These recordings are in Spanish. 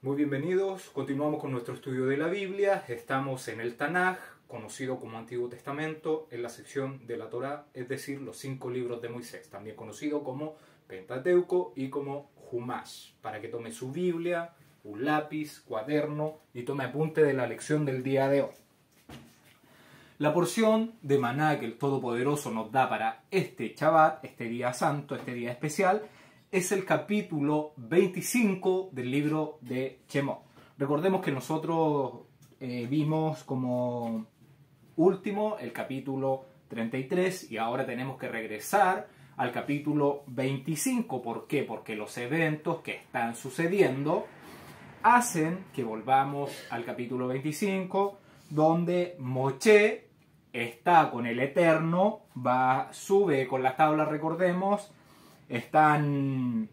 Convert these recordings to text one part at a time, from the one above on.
Muy bienvenidos, continuamos con nuestro estudio de la Biblia. Estamos en el Tanaj, conocido como Antiguo Testamento, en la sección de la Torá, es decir, los 5 libros de Moisés, también conocido como Pentateuco y como Humash, para que tome su Biblia, un lápiz, cuaderno y tome apunte de la lección del día de hoy. La porción de maná que el Todopoderoso nos da para este Shabbat, este día santo, este día especial, es el capítulo 25 del libro de Shemot. Recordemos que nosotros vimos como último el capítulo 33 y ahora tenemos que regresar al capítulo 25. ¿Por qué? Porque los eventos que están sucediendo hacen que volvamos al capítulo 25, donde Moshe está con el Eterno, sube con las tablas, recordemos, están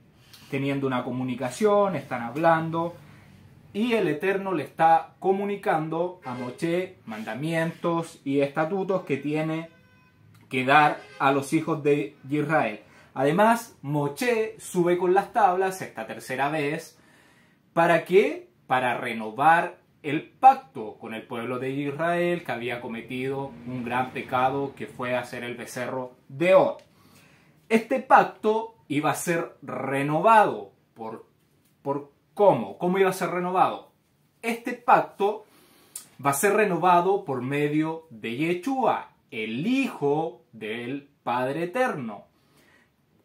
teniendo una comunicación, están hablando, y el Eterno le está comunicando a Moshe mandamientos y estatutos que tiene que dar a los hijos de Israel. Además, Moshe sube con las tablas esta tercera vez. ¿Para qué? Para renovar el pacto con el pueblo de Israel, que había cometido un gran pecado, que fue hacer el becerro de oro. Este pacto iba a ser renovado. ¿Por cómo? ¿Cómo iba a ser renovado? Este pacto va a ser renovado por medio de Yeshua, el Hijo del Padre Eterno.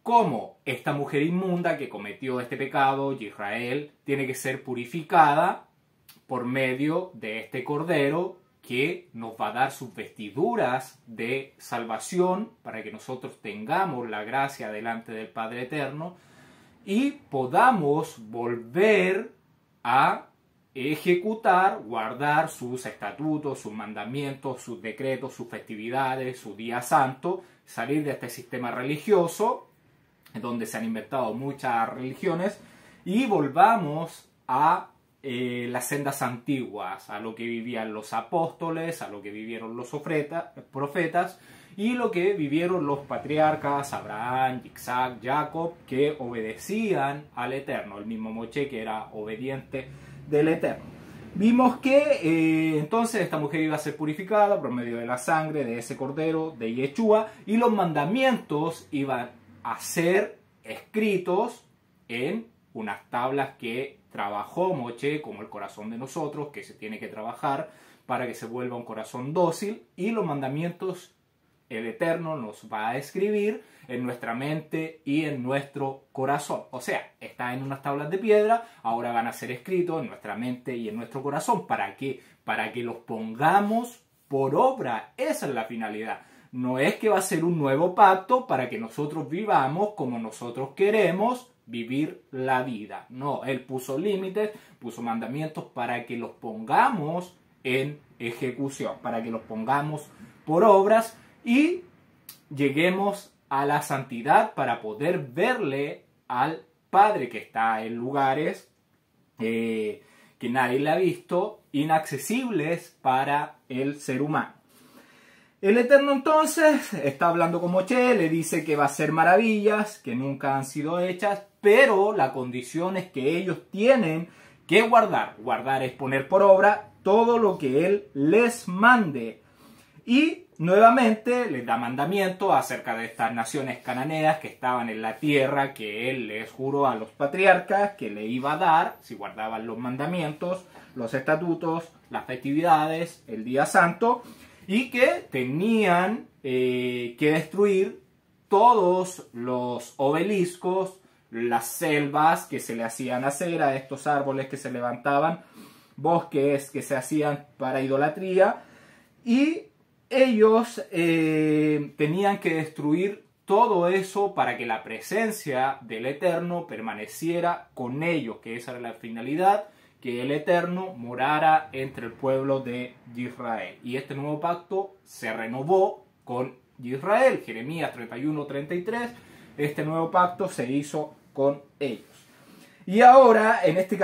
¿Cómo? Esta mujer inmunda que cometió este pecado, Israel, tiene que ser purificada por medio de este Cordero, que nos va a dar sus vestiduras de salvación para que nosotros tengamos la gracia delante del Padre Eterno y podamos volver a ejecutar, guardar sus estatutos, sus mandamientos, sus decretos, sus festividades, su día santo, salir de este sistema religioso donde se han inventado muchas religiones y volvamos a las sendas antiguas, a lo que vivían los apóstoles, a lo que vivieron los profetas y lo que vivieron los patriarcas, Abraham, Isaac, Jacob, que obedecían al Eterno, el mismo Moshe que era obediente del Eterno. Vimos que entonces esta mujer iba a ser purificada por medio de la sangre de ese cordero, de Yeshua, y los mandamientos iban a ser escritos en unas tablas que trabajó Moshe, como el corazón de nosotros, que se tiene que trabajar para que se vuelva un corazón dócil, y los mandamientos el Eterno nos va a escribir en nuestra mente y en nuestro corazón. O sea, está en unas tablas de piedra, ahora van a ser escritos en nuestra mente y en nuestro corazón. ¿Para qué? Para que los pongamos por obra. Esa es la finalidad. No es que va a ser un nuevo pacto para que nosotros vivamos como nosotros queremos vivir la vida. No, Él puso límites, puso mandamientos para que los pongamos en ejecución, para que los pongamos por obras y lleguemos a la santidad para poder verle al Padre, que está en lugares que nadie le ha visto, inaccesibles para el ser humano. El Eterno entonces está hablando con Moshe, le dice que va a hacer maravillas que nunca han sido hechas, pero la condición es que ellos tienen que guardar. Guardar es poner por obra todo lo que Él les mande. Y nuevamente les da mandamiento acerca de estas naciones cananeas que estaban en la tierra que Él les juró a los patriarcas que le iba a dar si guardaban los mandamientos, los estatutos, las festividades, el día santo, y que tenían que destruir todos los obeliscos, las selvas que se le hacían hacer a estos árboles que se levantaban, bosques que se hacían para idolatría, y ellos tenían que destruir todo eso para que la presencia del Eterno permaneciera con ellos, que esa era la finalidad, que el Eterno morara entre el pueblo de Israel. Y este nuevo pacto se renovó con Israel. Jeremías 31:33, este nuevo pacto se hizo con ellos. Y ahora, en este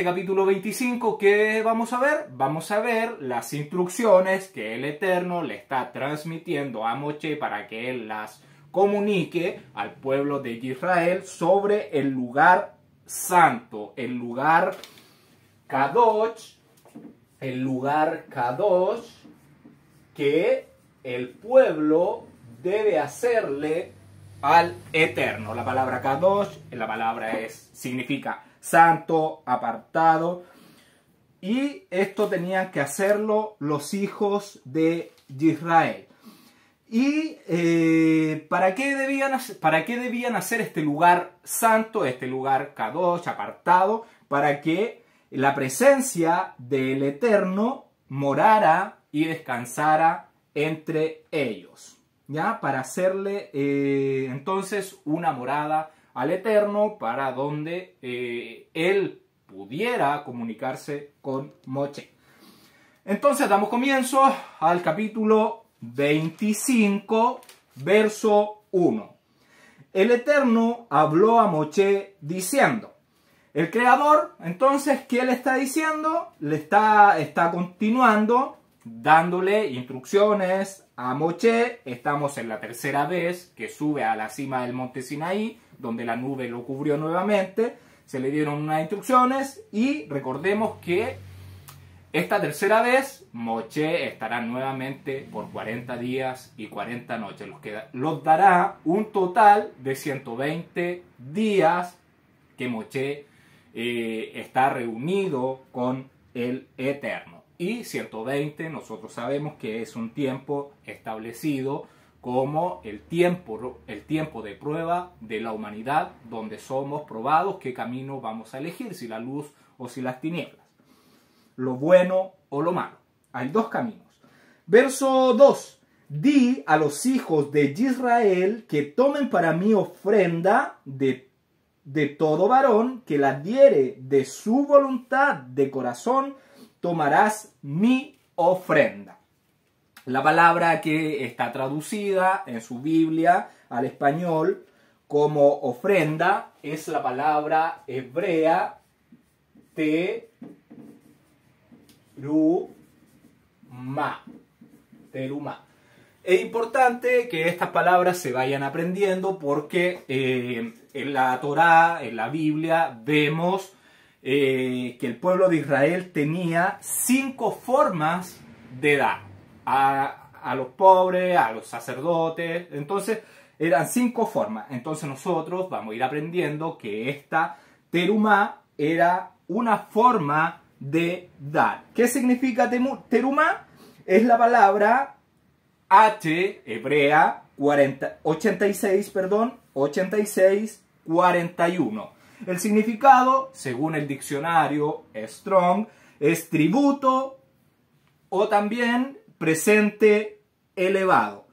capítulo 25, ¿qué vamos a ver? Vamos a ver las instrucciones que el Eterno le está transmitiendo a Moshe para que él las comunique al pueblo de Israel sobre el lugar santo, el lugar Kadosh, el lugar Kadosh, que el pueblo debe hacerle al Eterno. La palabra Kadosh, significa santo, apartado, y esto tenían que hacerlo los hijos de Israel. ¿Y ¿para qué debían hacer este lugar santo, este lugar Kadosh, apartado? Para que la presencia del Eterno morara y descansara entre ellos, ¿ya? Para hacerle entonces una morada al Eterno, para donde él pudiera comunicarse con Moshe. Entonces damos comienzo al capítulo 25, verso 1. El Eterno habló a Moshe diciendo. El Creador, entonces, ¿qué le está diciendo? Le está continuando, dándole instrucciones a Moshe. Estamos en la tercera vez que sube a la cima del monte Sinaí, donde la nube lo cubrió nuevamente. Se le dieron unas instrucciones y recordemos que esta tercera vez Moshe estará nuevamente por 40 días y 40 noches, los dará un total de 120 días que Moshe está reunido con el Eterno. Y 120 nosotros sabemos que es un tiempo establecido como el tiempo de prueba de la humanidad, donde somos probados qué camino vamos a elegir, si la luz o si las tinieblas, lo bueno o lo malo. Hay dos caminos. Verso 2. Di a los hijos de Israel que tomen para mí ofrenda de todo varón que la diere de su voluntad de corazón, tomarás mi ofrenda. La palabra que está traducida en su Biblia al español como ofrenda es la palabra hebrea terumá. Es importante que estas palabras se vayan aprendiendo porque en la Torá, en la Biblia, vemos que el pueblo de Israel tenía 5 formas de dar a los pobres, a los sacerdotes. Entonces eran 5 formas. Entonces nosotros vamos a ir aprendiendo que esta terumá era una forma de dar. ¿Qué significa terumá? Es la palabra H hebrea 8641. El significado, según el diccionario Strong, es tributo o también presente elevado.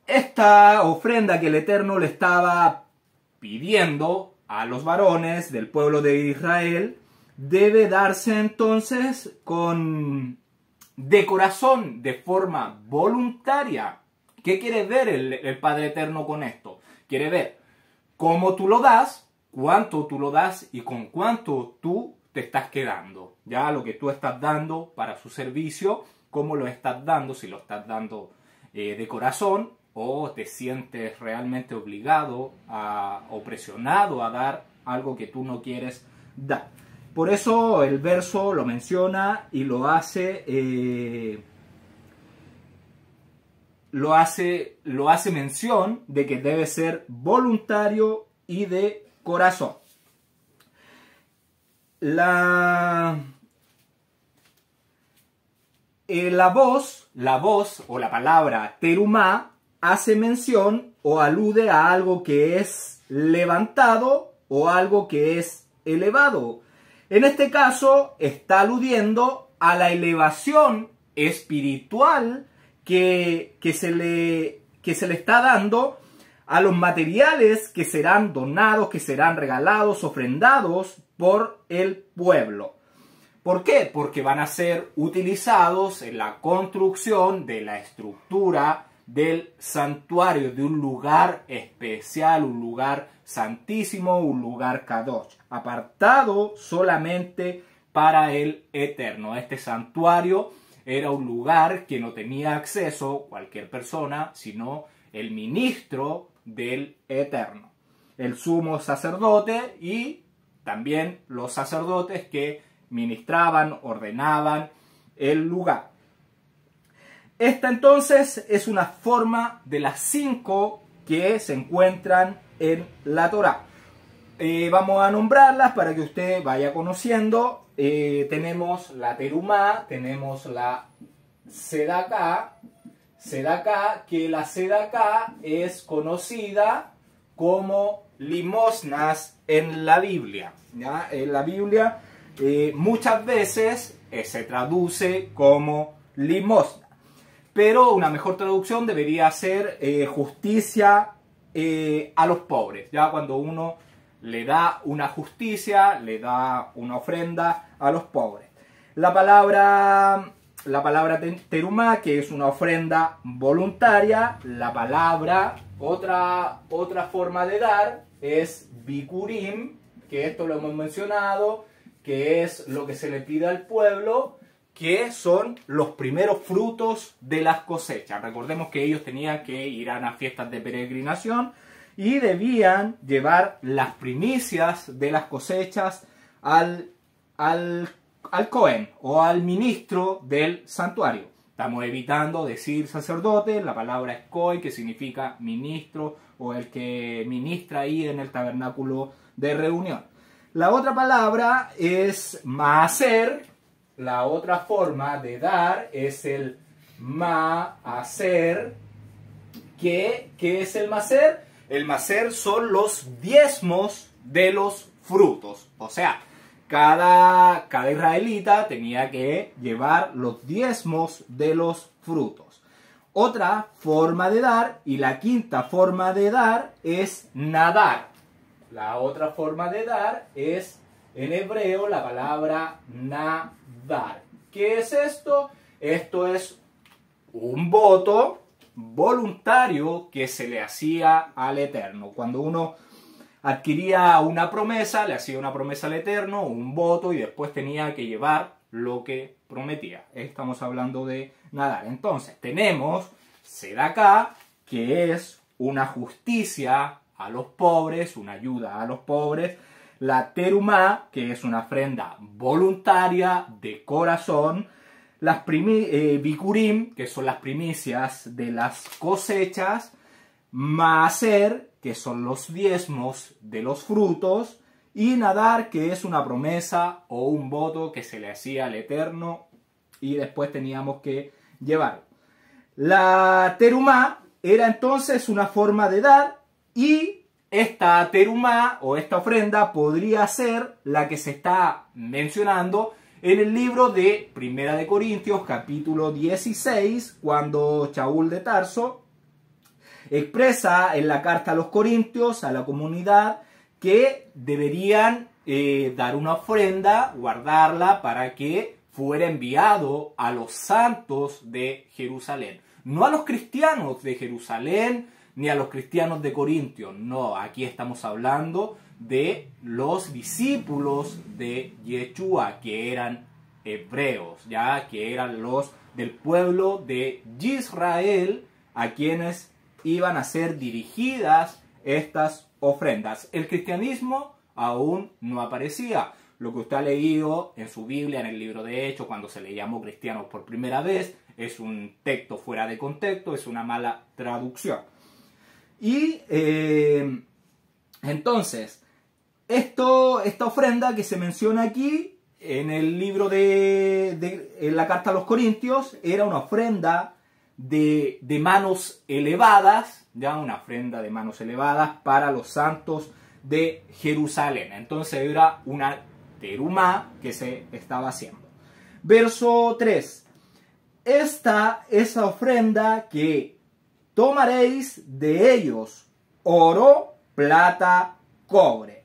Esta ofrenda que el Eterno le estaba pidiendo a los varones del pueblo de Israel debe darse entonces de corazón, de forma voluntaria. ¿Qué quiere ver el Padre Eterno con esto? Quiere ver cómo tú lo das, cuánto tú lo das y con cuánto tú te estás quedando. Ya lo que tú estás dando para su servicio, cómo lo estás dando, si lo estás dando de corazón o te sientes realmente obligado o presionado a dar algo que tú no quieres dar. Por eso el verso lo menciona y lo hace mención de que debe ser voluntario y de corazón. La voz o la palabra terumá hace mención o alude a algo que es levantado o algo que es elevado. En este caso está aludiendo a la elevación espiritual que se le está dando a los materiales que serán donados, que serán regalados, ofrendados por el pueblo. ¿Por qué? Porque van a ser utilizados en la construcción de la estructura del santuario, de un lugar especial, un lugar santísimo, un lugar Kadosh, apartado solamente para el Eterno. Este santuario era un lugar que no tenía acceso cualquier persona, sino el ministro del Eterno, el sumo sacerdote y también los sacerdotes que ministraban, ordenaban el lugar. Esta entonces es una forma de las 5 que se encuentran en la Torá. Vamos a nombrarlas para que usted vaya conociendo. Tenemos la terumá, tenemos la sedaká, que la sedaká es conocida como limosnas en la Biblia. ¿Ya? En la Biblia muchas veces se traduce como limosna, pero una mejor traducción debería ser justicia a los pobres. Ya cuando uno le da una justicia, le da una ofrenda a los pobres. La palabra terumá, que es una ofrenda voluntaria. La palabra, otra forma de dar es bikurim, que esto lo hemos mencionado, que es lo que se le pide al pueblo, que son los primeros frutos de las cosechas. Recordemos que ellos tenían que ir a las fiestas de peregrinación y debían llevar las primicias de las cosechas al Cohen o al ministro del santuario. Estamos evitando decir sacerdote, la palabra es Cohen, que significa ministro o el que ministra ahí en el tabernáculo de reunión. La otra palabra es maaser. La otra forma de dar es el maaser. ¿Qué es el maaser? El maaser son los diezmos de los frutos. O sea, cada israelita tenía que llevar los diezmos de los frutos. Otra forma de dar, y la quinta forma de dar, es nadar. La otra forma de dar es, en hebreo, la palabra nadar. ¿Qué es esto? Esto es un voto voluntario que se le hacía al Eterno. Cuando uno adquiría una promesa, le hacía una promesa al Eterno, un voto, y después tenía que llevar lo que prometía. Estamos hablando de nadar. Entonces, tenemos sedaká, que es una justicia a los pobres, una ayuda a los pobres. La terumá, que es una ofrenda voluntaria de corazón. Las bikurim, que son las primicias de las cosechas. Maaser, que son los diezmos de los frutos. Y nadar, que es una promesa o un voto que se le hacía al Eterno y después teníamos que llevarlo. La terumá era entonces una forma de dar, y esta terumá o esta ofrenda podría ser la que se está mencionando en el libro de Primera de Corintios, capítulo 16, cuando Shaul de Tarso expresa en la carta a los Corintios, a la comunidad, que deberían dar una ofrenda, guardarla para que fuera enviado a los santos de Jerusalén. No a los cristianos de Jerusalén, ni a los cristianos de Corintios. No, aquí estamos hablando de los discípulos de Yeshua, que eran hebreos, ya que eran los del pueblo de Israel, a quienes iban a ser dirigidas estas ofrendas. El cristianismo aún no aparecía. Lo que usted ha leído en su Biblia, en el libro de Hechos, cuando se le llamó cristianos por primera vez, es un texto fuera de contexto, es una mala traducción. Y entonces, esta ofrenda que se menciona aquí en el libro en la carta a los Corintios, era una ofrenda de manos elevadas, ya una ofrenda de manos elevadas para los santos de Jerusalén. Entonces era una terumá que se estaba haciendo. Verso 3. Esta es la ofrenda que tomaréis de ellos: oro, plata, cobre.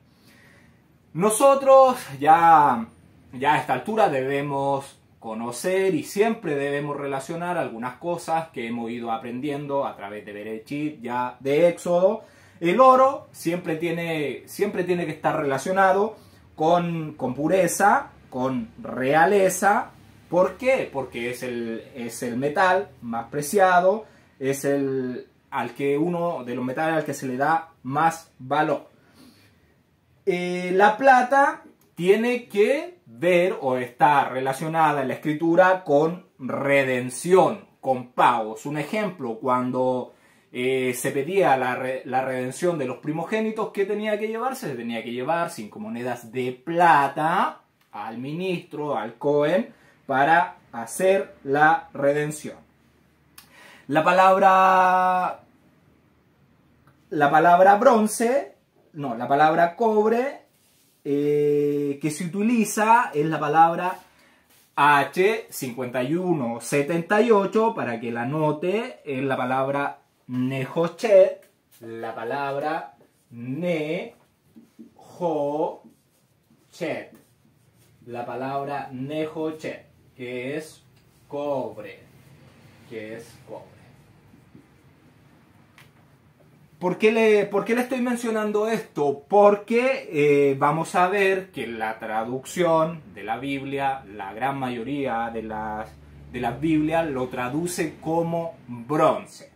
Nosotros ya a esta altura debemos conocer y siempre debemos relacionar algunas cosas que hemos ido aprendiendo a través de Bereshit, ya de Éxodo. El oro siempre tiene que estar relacionado con pureza, con realeza. ¿Por qué? Porque es el metal más preciado, es uno de los metales al que se le da más valor. La plata tiene que ver o está relacionada en la escritura con redención, con pagos. Un ejemplo, cuando se pedía la redención de los primogénitos, ¿qué tenía que llevarse? Se tenía que llevar 5 monedas de plata al ministro, al Cohen, para hacer la redención. La palabra bronce, no, la palabra cobre que se utiliza es la palabra H5178, para que la note, es la palabra Nehochet, la palabra Nehochet, la palabra Nehochet, que es cobre, ¿Por qué le estoy mencionando esto? Porque vamos a ver que la traducción de la Biblia, la gran mayoría de las Biblias lo traduce como bronce.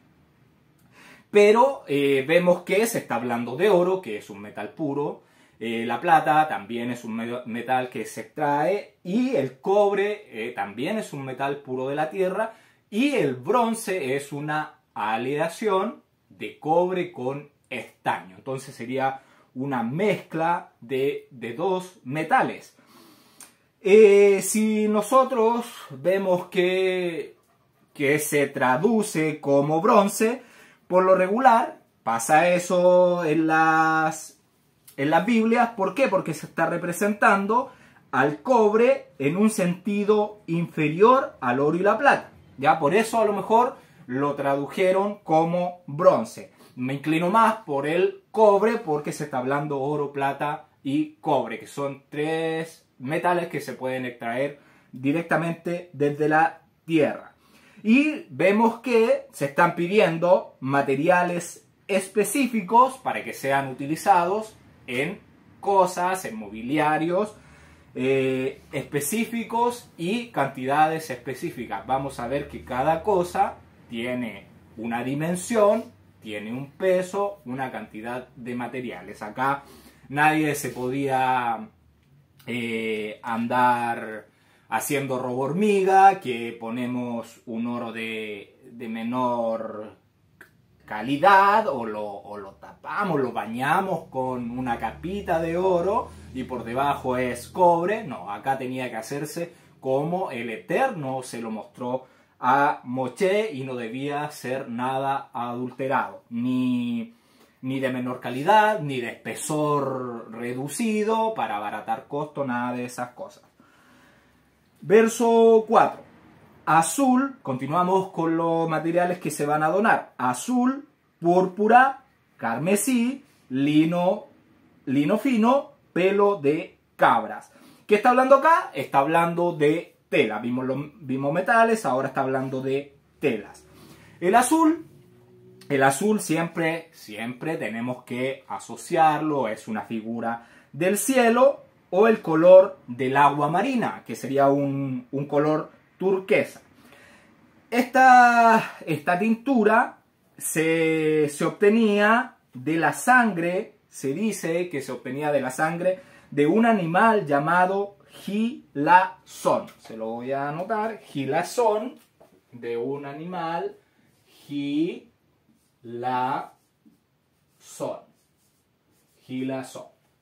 Pero vemos que se está hablando de oro, que es un metal puro. La plata también es un metal que se extrae. Y el cobre también es un metal puro de la tierra. Y el bronce es una aleación de cobre con estaño. Entonces sería una mezcla de dos metales. Si nosotros vemos que se traduce como bronce, por lo regular pasa eso en las Biblias. ¿Por qué? Porque se está representando al cobre en un sentido inferior al oro y la plata. ¿Ya? Por eso a lo mejor lo tradujeron como bronce. Me inclino más por el cobre porque se está hablando oro, plata y cobre, que son 3 metales que se pueden extraer directamente desde la tierra. Y vemos que se están pidiendo materiales específicos para que sean utilizados en cosas, en mobiliarios específicos y cantidades específicas. Vamos a ver que cada cosa tiene una dimensión, tiene un peso, una cantidad de materiales. Acá nadie se podía andar haciendo robo hormiga, que ponemos un oro de menor calidad o lo tapamos, lo bañamos con una capita de oro y por debajo es cobre. No, acá tenía que hacerse como el Eterno se lo mostró a Moshe y no debía ser nada adulterado, ni de menor calidad, ni de espesor reducido para abaratar costo, nada de esas cosas. Verso 4. Azul, continuamos con los materiales que se van a donar. Azul, púrpura, carmesí, lino fino, pelo de cabras. ¿Qué está hablando acá? Está hablando de tela. Vimos metales, ahora está hablando de telas. El azul siempre tenemos que asociarlo, es una figura del cielo, o el color del agua marina, que sería un color turquesa. Esta tintura se obtenía de la sangre, se dice que se obtenía de la sangre de un animal llamado gilazón. Se lo voy a anotar. Gilazón, de un animal, gilazón.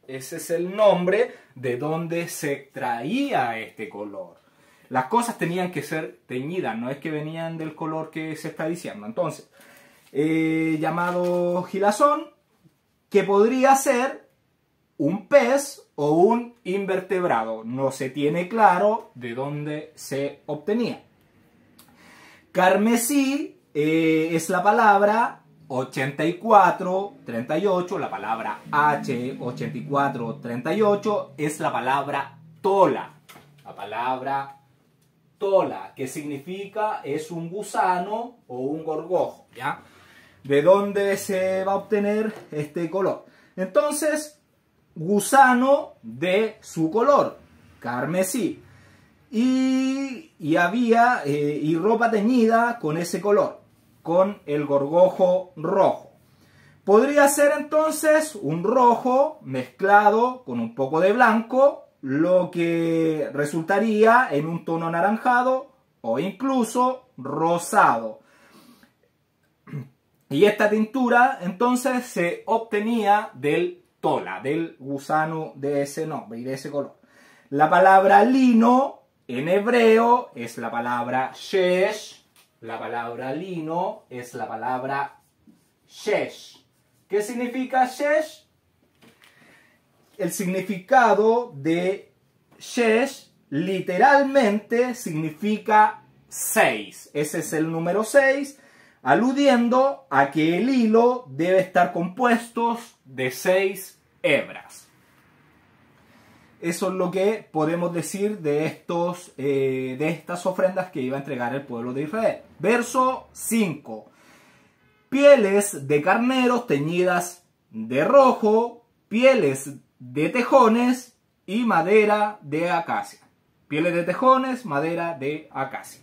Ese es el nombre de donde se extraía este color. Las cosas tenían que ser teñidas, no es que venían del color que se está diciendo. Entonces, llamado gilazón, que podría ser un pez o un invertebrado. No se tiene claro de dónde se obtenía. Carmesí es la palabra 8438, la palabra H8438 es la palabra tola. La palabra tola, que significa es un gusano o un gorgojo, ¿ya? ¿De dónde se va a obtener este color? Entonces, gusano de su color, carmesí. Y había y ropa teñida con ese color, con el gorgojo rojo. Podría ser entonces un rojo mezclado con un poco de blanco lo que resultaría en un tono anaranjado o incluso rosado. Y esta tintura entonces se obtenía del tola, del gusano de ese nombre y de ese color. La palabra lino en hebreo es la palabra shesh. La palabra lino es la palabra shesh. ¿Qué significa shesh? El significado de shesh literalmente significa 6. Ese es el número 6, aludiendo a que el hilo debe estar compuesto de 6 hebras. Eso es lo que podemos decir de estas ofrendas que iba a entregar el pueblo de Israel. Verso 5. Pieles de carneros teñidas de rojo, pieles de tejones y madera de acacia. Pieles de tejones, madera de acacia.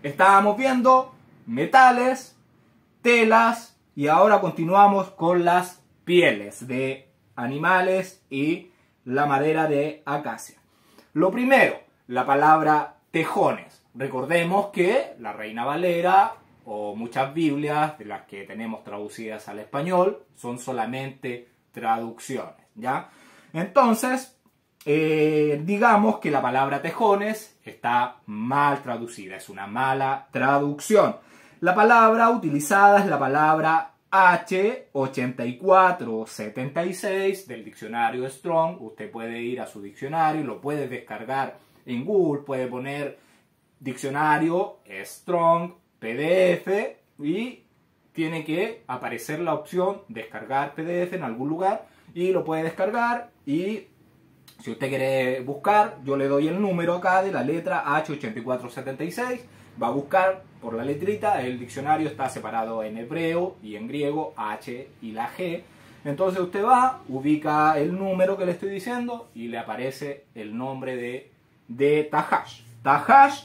Estábamos viendo metales, telas y ahora continuamos con las pieles de animales y la madera de acacia. Lo primero, la palabra tejones. Recordemos que la Reina Valera o muchas Biblias de las que tenemos traducidas al español son solamente traducciones, ¿ya? Entonces, digamos que la palabra tejones está mal traducida, es una mala traducción. La palabra utilizada es la palabra H8476 del diccionario Strong. Usted puede ir a su diccionario, lo puede descargar en Google, puede poner diccionario Strong PDF y tiene que aparecer la opción descargar PDF en algún lugar y lo puede descargar. Y si usted quiere buscar, yo le doy el número acá de la letra H8476, va a buscar por la letrita. El diccionario está separado en hebreo y en griego, H y la G. Entonces usted va, ubica el número que le estoy diciendo y le aparece el nombre de Tahash. Tahash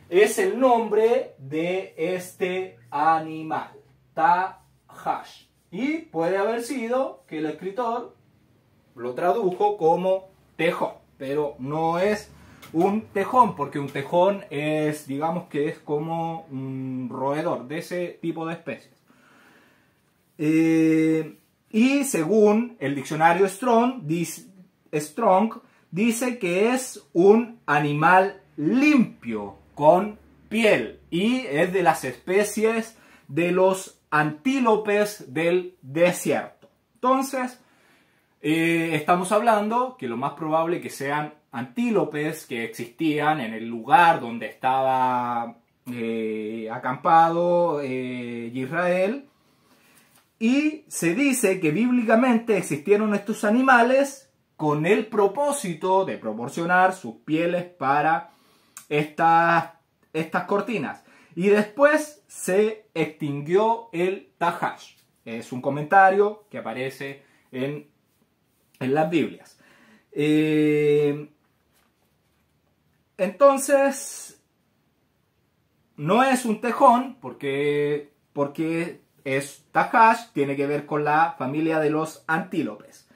es el nombre de este animal, Tahash. Y puede haber sido que el escritor lo tradujo como tejón, pero no es un tejón, porque un tejón es, digamos que es como un roedor de ese tipo de especies. Y según el diccionario Strong dice que es un animal limpio, con piel, y es de las especies de los antílopes del desierto. Entonces, estamos hablando que lo más probable que sean antílopes que existían en el lugar donde estaba acampado Israel. Y se dice que bíblicamente existieron estos animales con el propósito de proporcionar sus pieles para estas cortinas. Y después se extinguió el Tahash. Es un comentario que aparece en las Biblias. Entonces, no es un tejón porque es Tahash, tiene que ver con la familia de los antílopes.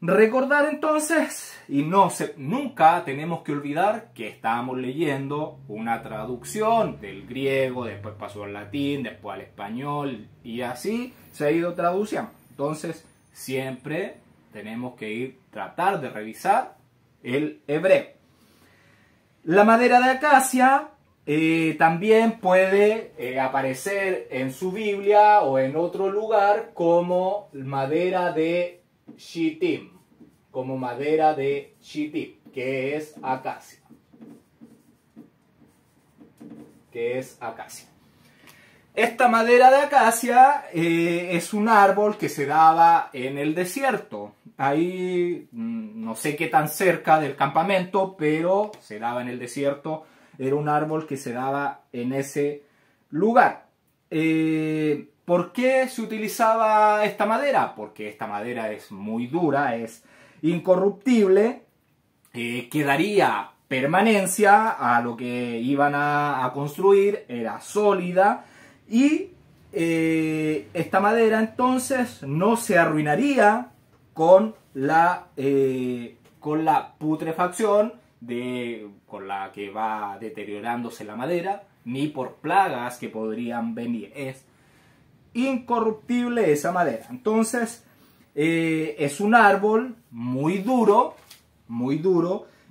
Recordar entonces, y nunca tenemos que olvidar que estábamos leyendo una traducción del griego, después pasó al latín, después al español, y así se ha ido traduciendo. Entonces, siempre tenemos que tratar de revisar el hebreo. La madera de acacia también puede aparecer en su Biblia o en otro lugar como madera de Shittim, que es acacia. Esta madera de acacia es un árbol que se daba en el desierto. Ahí no sé qué tan cerca del campamento, pero se daba en el desierto. Era un árbol que se daba en ese lugar. ¿Por qué se utilizaba esta madera? Porque esta madera es muy dura, es incorruptible, que daría permanencia a lo que iban a construir, era sólida y esta madera entonces no se arruinaría con la con la putrefacción con la que va deteriorándose la madera, ni por plagas que podrían venir. Es incorruptible esa madera. Entonces, es un árbol muy duro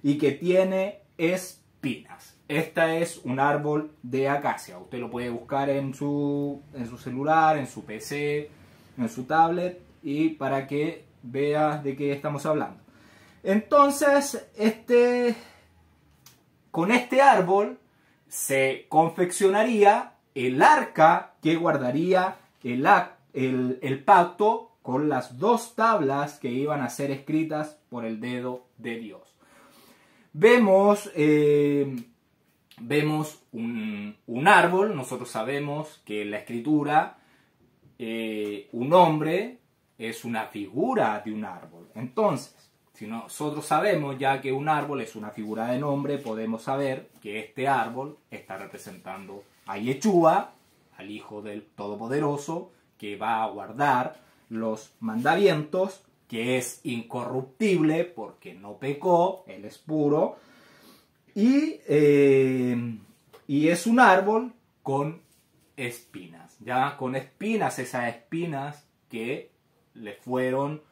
y que tiene espinas. Esta es un árbol de acacia. Usted lo puede buscar en su celular, en su PC, en su tablet, y para que vea de qué estamos hablando. Entonces, con este árbol se confeccionaría el arca que guardaría el pacto con las 2 tablas que iban a ser escritas por el dedo de Dios. Vemos un árbol. Nosotros sabemos que en la escritura un hombre es una figura de un árbol. Entonces, si nosotros sabemos ya que un árbol es una figura de nombre, podemos saber que este árbol está representando a Yeshua, al Hijo del Todopoderoso, que va a guardar los mandamientos, que es incorruptible porque no pecó, él es puro, y es un árbol con espinas, ya con espinas, esas espinas que le fueron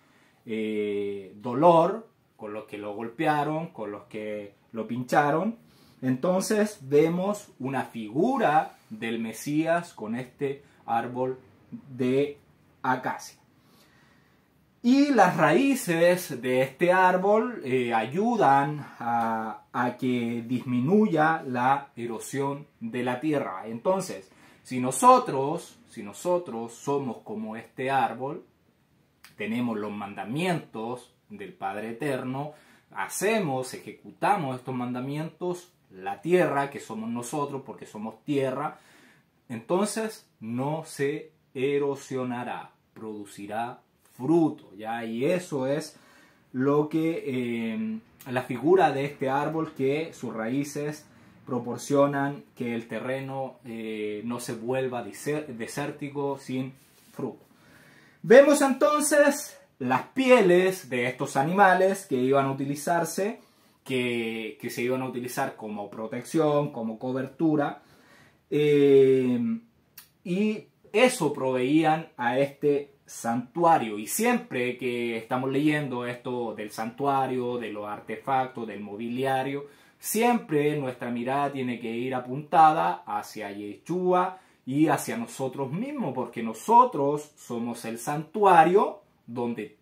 dolor, con los que lo golpearon, con los que lo pincharon. Entonces vemos una figura del Mesías con este árbol de acacia. Y las raíces de este árbol ayudan a que disminuya la erosión de la tierra. Entonces, si nosotros somos como este árbol, tenemos los mandamientos del Padre Eterno, ejecutamos estos mandamientos, la tierra, que somos nosotros porque somos tierra, entonces no se erosionará, producirá fruto, ¿ya? Y eso es lo que la figura de este árbol, que sus raíces proporcionan que el terreno no se vuelva desértico sin fruto. Vemos entonces las pieles de estos animales que iban a utilizarse, que se iban a utilizar como protección, como cobertura, y eso proveían a este santuario. Y siempre que estamos leyendo esto del santuario, de los artefactos, del mobiliario, siempre nuestra mirada tiene que ir apuntada hacia Yeshua y hacia nosotros mismos, porque nosotros somos el santuario donde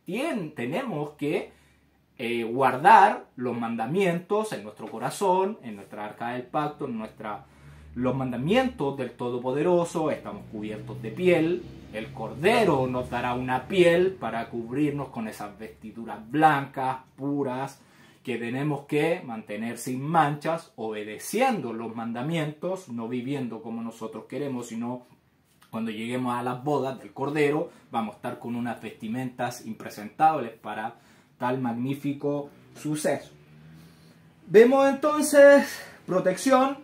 tenemos que guardar los mandamientos en nuestro corazón, en nuestra arca del pacto, en los mandamientos del Todopoderoso. Estamos cubiertos de piel. El Cordero nos dará una piel para cubrirnos con esas vestiduras blancas, puras, que tenemos que mantener sin manchas, obedeciendo los mandamientos, no viviendo como nosotros queremos, sino cuando lleguemos a las bodas del Cordero, vamos a estar con unas vestimentas impresentables para tal magnífico suceso. Vemos entonces protección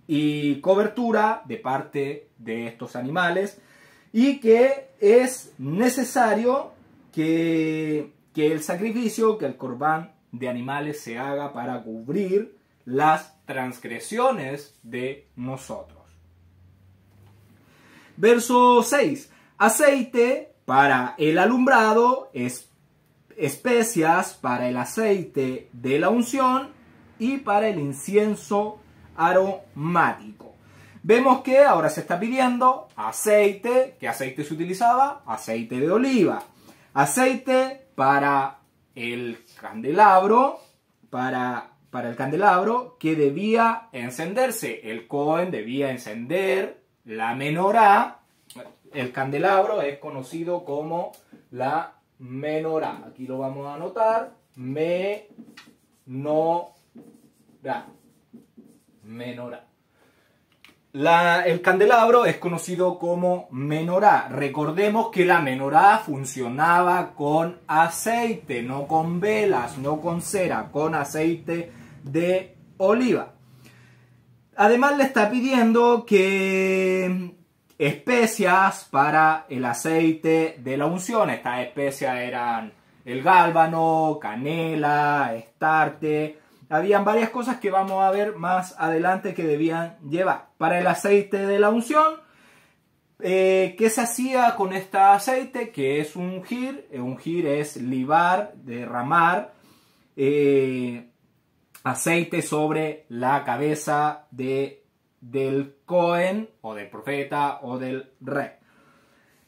y cobertura de parte de estos animales, y que es necesario que el sacrificio, que el corbán de animales se haga para cubrir las transgresiones de nosotros. Verso 6. Aceite para el alumbrado, especias para el aceite de la unción y para el incienso aromático. Vemos que ahora se está pidiendo aceite. ¿Qué aceite se utilizaba? Aceite de oliva. Aceite para el candelabro, para el candelabro que debía encenderse. El Cohen debía encender la menorá. El candelabro es conocido como la menorá. Aquí lo vamos a anotar. Menorá. El candelabro es conocido como menorá. Recordemos que la menorá funcionaba con aceite, no con velas, no con cera, con aceite de oliva. Además le está pidiendo que especias para el aceite de la unción. Estas especias eran el gálbano, canela, estarte. Habían varias cosas que vamos a ver más adelante que debían llevar. Para el aceite de la unción, ¿qué se hacía con este aceite? Que es ungir. Ungir es libar, derramar aceite sobre la cabeza del Cohen, o del profeta, o del rey.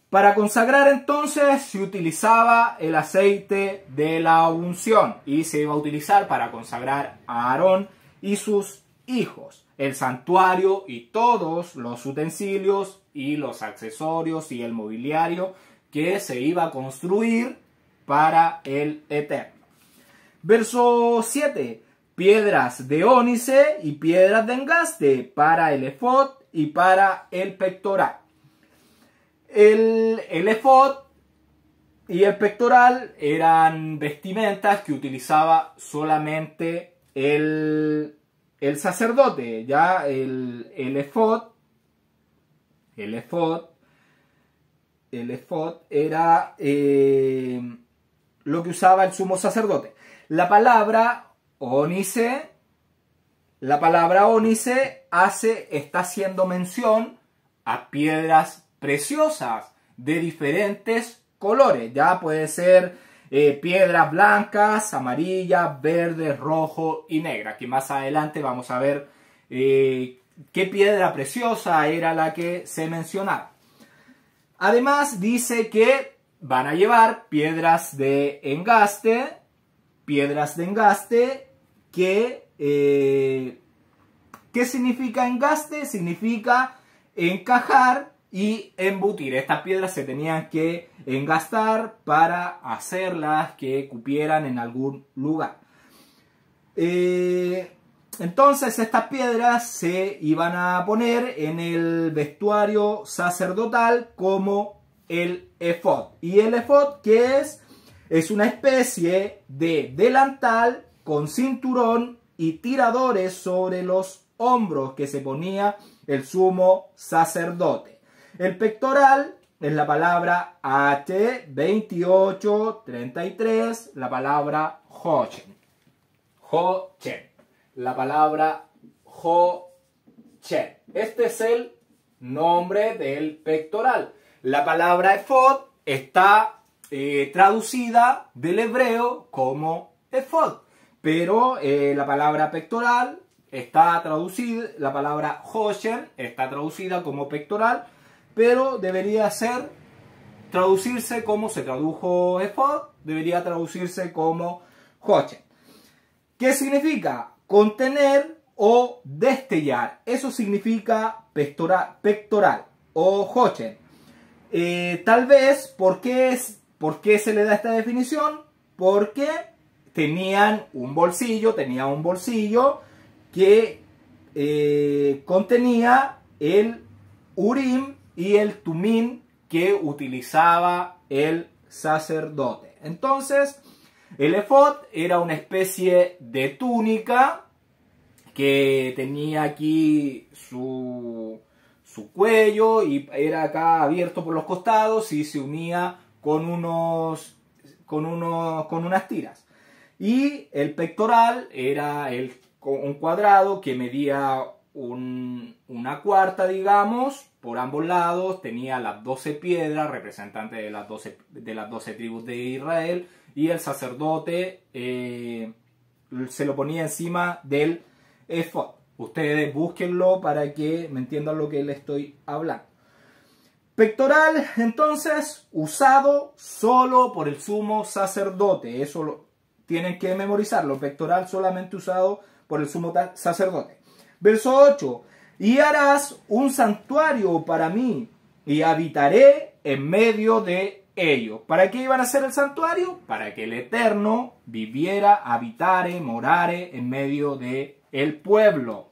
Para consagrar entonces se utilizaba el aceite de la unción y se iba a utilizar para consagrar a Aarón y sus hijos, el santuario y todos los utensilios y los accesorios y el mobiliario que se iba a construir para el Eterno. Verso 7. Piedras de ónice y piedras de engaste para el efod y para el pectoral. El efod y el pectoral eran vestimentas que utilizaba solamente el sacerdote. Ya el efod era lo que usaba el sumo sacerdote. La palabra ónice está haciendo mención a piedras preciosas de diferentes colores. Ya puede ser piedras blancas, amarillas, verdes, rojo y negra. Que más adelante vamos a ver qué piedra preciosa era la que se mencionaba. Además dice que van a llevar piedras de engaste que ¿qué significa engaste? Significa encajar y embutir. Estas piedras se tenían que engastar para hacerlas que cupieran en algún lugar. Entonces estas piedras se iban a poner en el vestuario sacerdotal como el efod. ¿Y el efod qué es? Es una especie de delantal con cinturón y tiradores sobre los hombros que se ponía el sumo sacerdote. El pectoral es la palabra H2833, la palabra Hochen. La palabra Hochen. Este es el nombre del pectoral. La palabra efod está traducida del hebreo como efod, pero la palabra pectoral está traducida, la palabra Hochen está traducida como pectoral, pero debería traducirse como se tradujo efod, debería traducirse como Hochen. ¿Qué significa? Contener o destellar. Eso significa pectoral o Hochen. Tal vez, ¿por qué se le da esta definición? Porque tenía un bolsillo que contenía el Urim y el Tumim que utilizaba el sacerdote. Entonces, el efod era una especie de túnica que tenía aquí su cuello y era acá abierto por los costados y se unía con unas tiras. Y el pectoral era un cuadrado que medía una cuarta, digamos, por ambos lados. Tenía las 12 piedras, representantes de las 12 tribus de Israel, y el sacerdote se lo ponía encima del efod. Ustedes búsquenlo para que me entiendan lo que les estoy hablando. Pectoral, entonces, usado solo por el sumo sacerdote. Eso tienen que memorizarlo. Pectoral solamente usado por el sumo sacerdote. Verso 8. Y harás un santuario para mí, y habitaré en medio de ellos. ¿Para qué iban a hacer el santuario? Para que el Eterno viviera, habitare, morare en medio de el pueblo.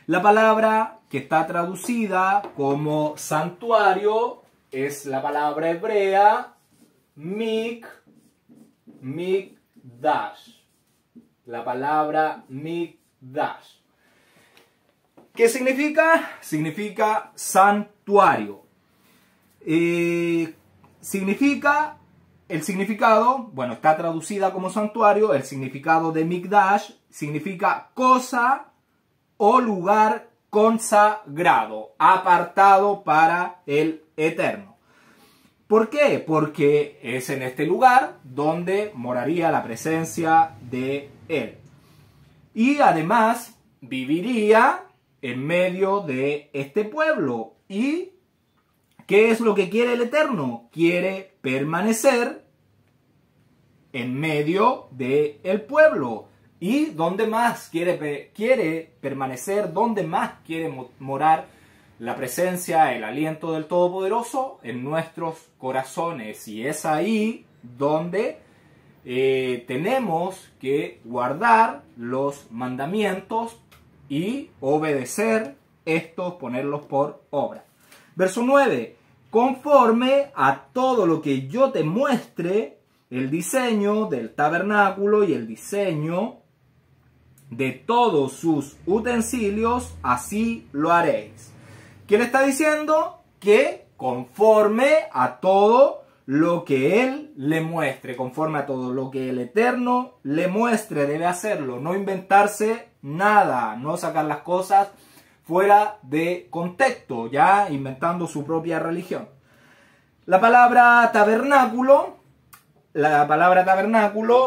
La palabra que está traducida como santuario es la palabra hebrea mikdash. La palabra mikdash. ¿Qué significa? Significa santuario. Significa el significado, bueno, está traducida como santuario. El significado de Mikdash significa cosa o lugar consagrado, apartado para el Eterno. ¿Por qué? Porque es en este lugar donde moraría la presencia de Él. Y además viviría en medio de este pueblo. ¿Y qué es lo que quiere el Eterno? Quiere permanecer en medio del pueblo. ¿Y dónde más quiere permanecer? ¿Dónde más quiere morar la presencia, el aliento del Todopoderoso? En nuestros corazones. Y es ahí donde tenemos que guardar los mandamientos y obedecer estos, ponerlos por obra. Verso 9. Conforme a todo lo que yo te muestre, el diseño del tabernáculo y el diseño de todos sus utensilios, así lo haréis. ¿Qué le está diciendo? Que conforme a todo lo que Él le muestre, conforme a todo lo que el Eterno le muestre, debe hacerlo. No inventarse nada, no sacar las cosas fuera de contexto, ya inventando su propia religión. La palabra tabernáculo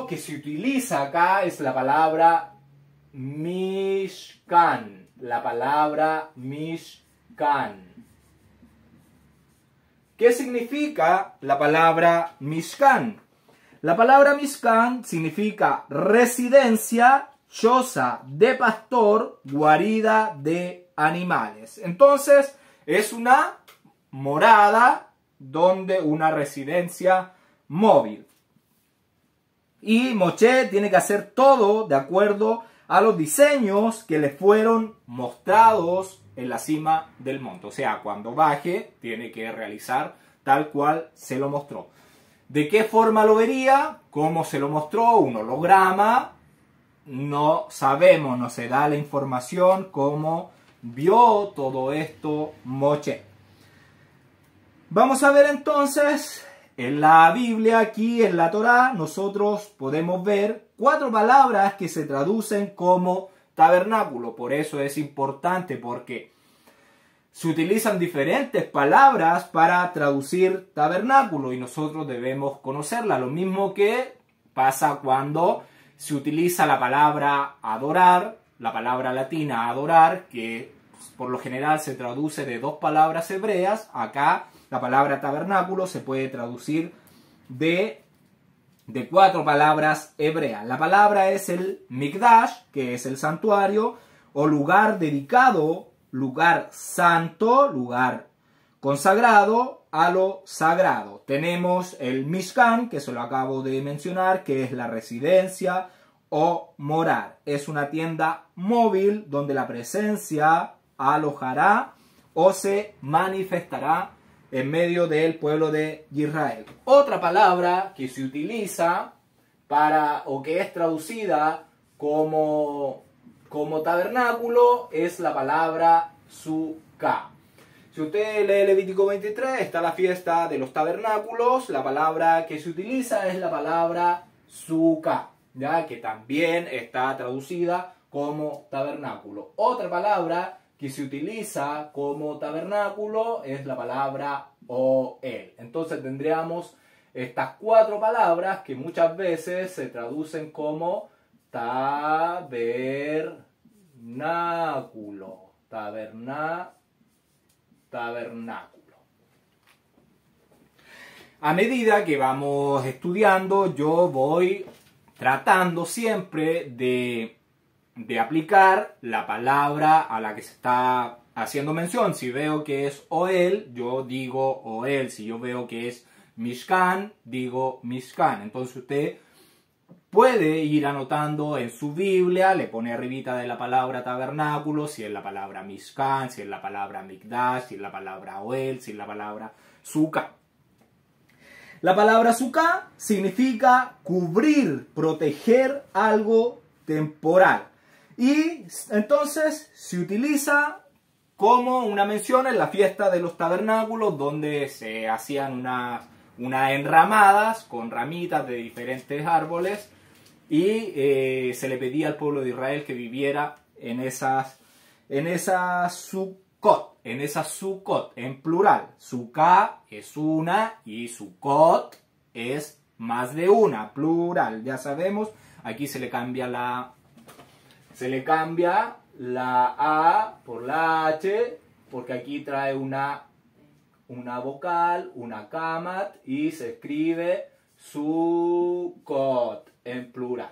que se utiliza acá es la palabra Mishkan. La palabra Mishkan. ¿Qué significa la palabra Mishkan? La palabra Mishkan significa residencia, choza de pastor, guarida de animales. Entonces, es una morada donde una residencia móvil. Y Moshe tiene que hacer todo de acuerdo a los diseños que le fueron mostrados en la cima del monte. O sea, cuando baje, tiene que realizar tal cual se lo mostró. ¿De qué forma lo vería? ¿Cómo se lo mostró? ¿Un holograma? No sabemos, no se da la información cómo vio todo esto Moshe. Vamos a ver entonces, en la Biblia, aquí en la Torá, nosotros podemos ver 4 palabras que se traducen como tabernáculo. Por eso es importante, porque se utilizan diferentes palabras para traducir tabernáculo y nosotros debemos conocerla. Lo mismo que pasa cuando se utiliza la palabra adorar, la palabra latina adorar, que por lo general se traduce de 2 palabras hebreas. Acá la palabra tabernáculo se puede traducir de 4 palabras hebreas. La palabra es el Mikdash, que es el santuario o lugar dedicado, lugar santo, lugar consagrado a lo sagrado. Tenemos el Mishkan, que se lo acabo de mencionar, que es la residencia o morar. Es una tienda móvil donde la presencia alojará o se manifestará en medio del pueblo de Israel. Otra palabra que se utiliza o que es traducida como tabernáculo es la palabra Sukkah. Si usted lee Levítico 23, está la fiesta de los tabernáculos. La palabra que se utiliza es la palabra Sukkah, ya que también está traducida como tabernáculo. Otra palabra que se utiliza como tabernáculo es la palabra Ohel. Entonces tendríamos estas 4 palabras que muchas veces se traducen como tabernáculo. Tabernáculo. A medida que vamos estudiando, yo voy tratando siempre de aplicar la palabra a la que se está haciendo mención. Si veo que es Ohel, yo digo Ohel. Si yo veo que es Mishkan, digo Mishkan. Entonces usted puede ir anotando en su Biblia, le pone arribita de la palabra tabernáculo, si es la palabra Mishkan, si es la palabra Mikdash, si es la palabra Ohel, si es la palabra Sukkah. La palabra Sukkah significa cubrir, proteger algo temporal. Y entonces se utiliza como una mención en la fiesta de los tabernáculos, donde se hacían unas enramadas con ramitas de diferentes árboles, y se le pedía al pueblo de Israel que viviera en esas Sukkot, en plural. Sukkah es una y Sukkot es más de una, plural. Ya sabemos, aquí se le cambia la A por la H, porque aquí trae una vocal, una kamat, y se escribe Sukkot en plural.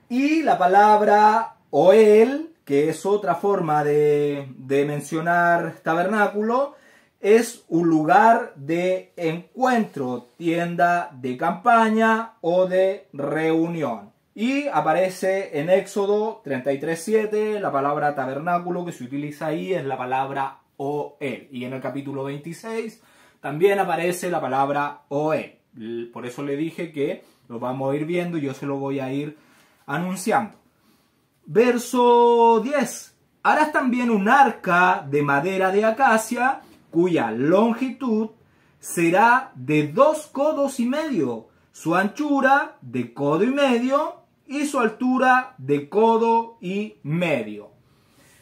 Y la palabra Oel, que es otra forma de mencionar tabernáculo, es un lugar de encuentro, tienda de campaña o de reunión. Y aparece en Éxodo 33:7, la palabra tabernáculo que se utiliza ahí es la palabra Oel. Y en el capítulo 26 también aparece la palabra Oel. Por eso le dije que lo vamos a ir viendo y yo se lo voy a ir anunciando. Verso 10. Harás también un arca de madera de acacia, cuya longitud será de 2 codos y medio, su anchura de codo y medio y su altura de codo y medio.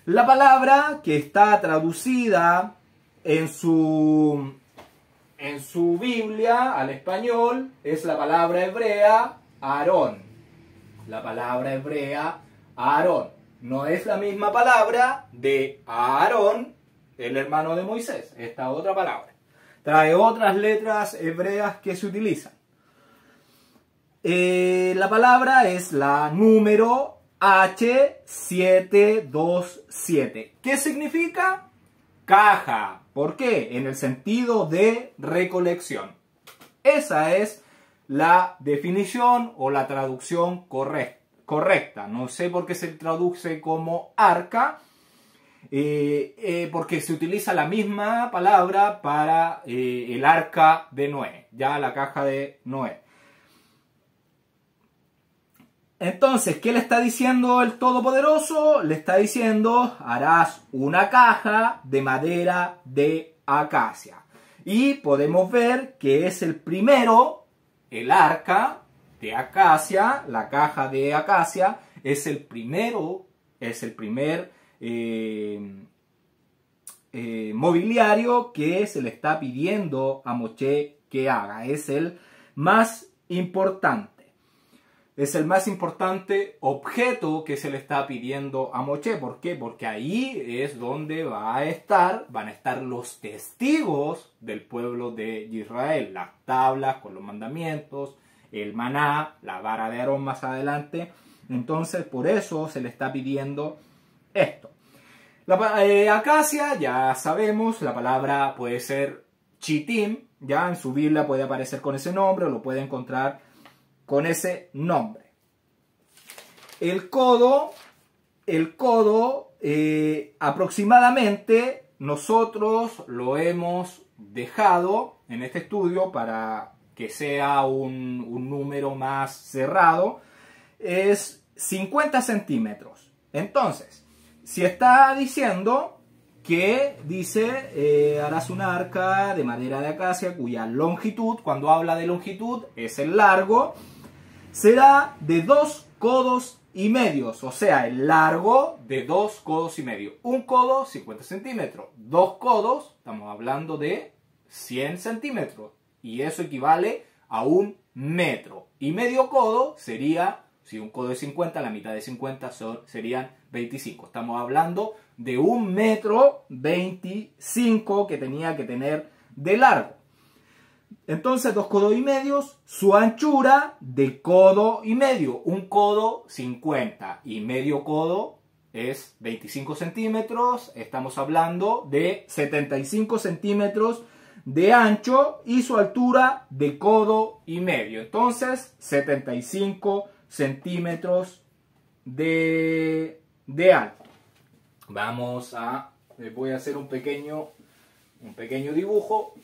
La palabra que está traducida en su Biblia al español es la palabra hebrea Aarón. La palabra hebrea Aarón. No es la misma palabra de Aarón, el hermano de Moisés. Esta otra palabra. Trae otras letras hebreas que se utilizan. La palabra es la número H727. ¿Qué significa? Caja. ¿Por qué? En el sentido de recolección. Esa es la definición o la traducción correcta. No sé por qué se traduce como arca, porque se utiliza la misma palabra para el arca de Noé, ya la caja de Noé. Entonces, ¿qué le está diciendo el Todopoderoso? Le está diciendo, harás una caja de madera de acacia. Y podemos ver que es el primero, el arca de acacia, la caja de acacia, es el primer mobiliario que se le está pidiendo a Moshe que haga. Es el más importante. Es el más importante objeto que se le está pidiendo a Moshe. ¿Por qué? Porque ahí es donde van a estar los testigos del pueblo de Israel. Las tablas con los mandamientos, el maná, la vara de Aarón más adelante. Entonces, por eso se le está pidiendo esto. La acacia, ya sabemos, la palabra puede ser chitim. Ya en su Biblia puede aparecer con ese nombre o lo puede encontrar con ese nombre. El codo aproximadamente nosotros lo hemos dejado en este estudio para que sea un número más cerrado, es 50 centímetros. Entonces, si está diciendo que dice, harás una arca de madera de acacia cuya longitud, cuando habla de longitud, es el largo, será de 2 codos y medios, o sea, el largo de 2 codos y medio. Un codo, 50 centímetros. 2 codos, estamos hablando de 100 centímetros. Y eso equivale a 1 metro. Y medio codo sería, si un codo es 50, la mitad de 50 serían 25. Estamos hablando de 1 metro 25 que tenía que tener de largo. Entonces 2 codos y medios, su anchura de codo y medio. Un codo 50 y medio codo es 25 centímetros. Estamos hablando de 75 centímetros de ancho y su altura de codo y medio. Entonces 75 centímetros de alto. Les voy a hacer un pequeño dibujo.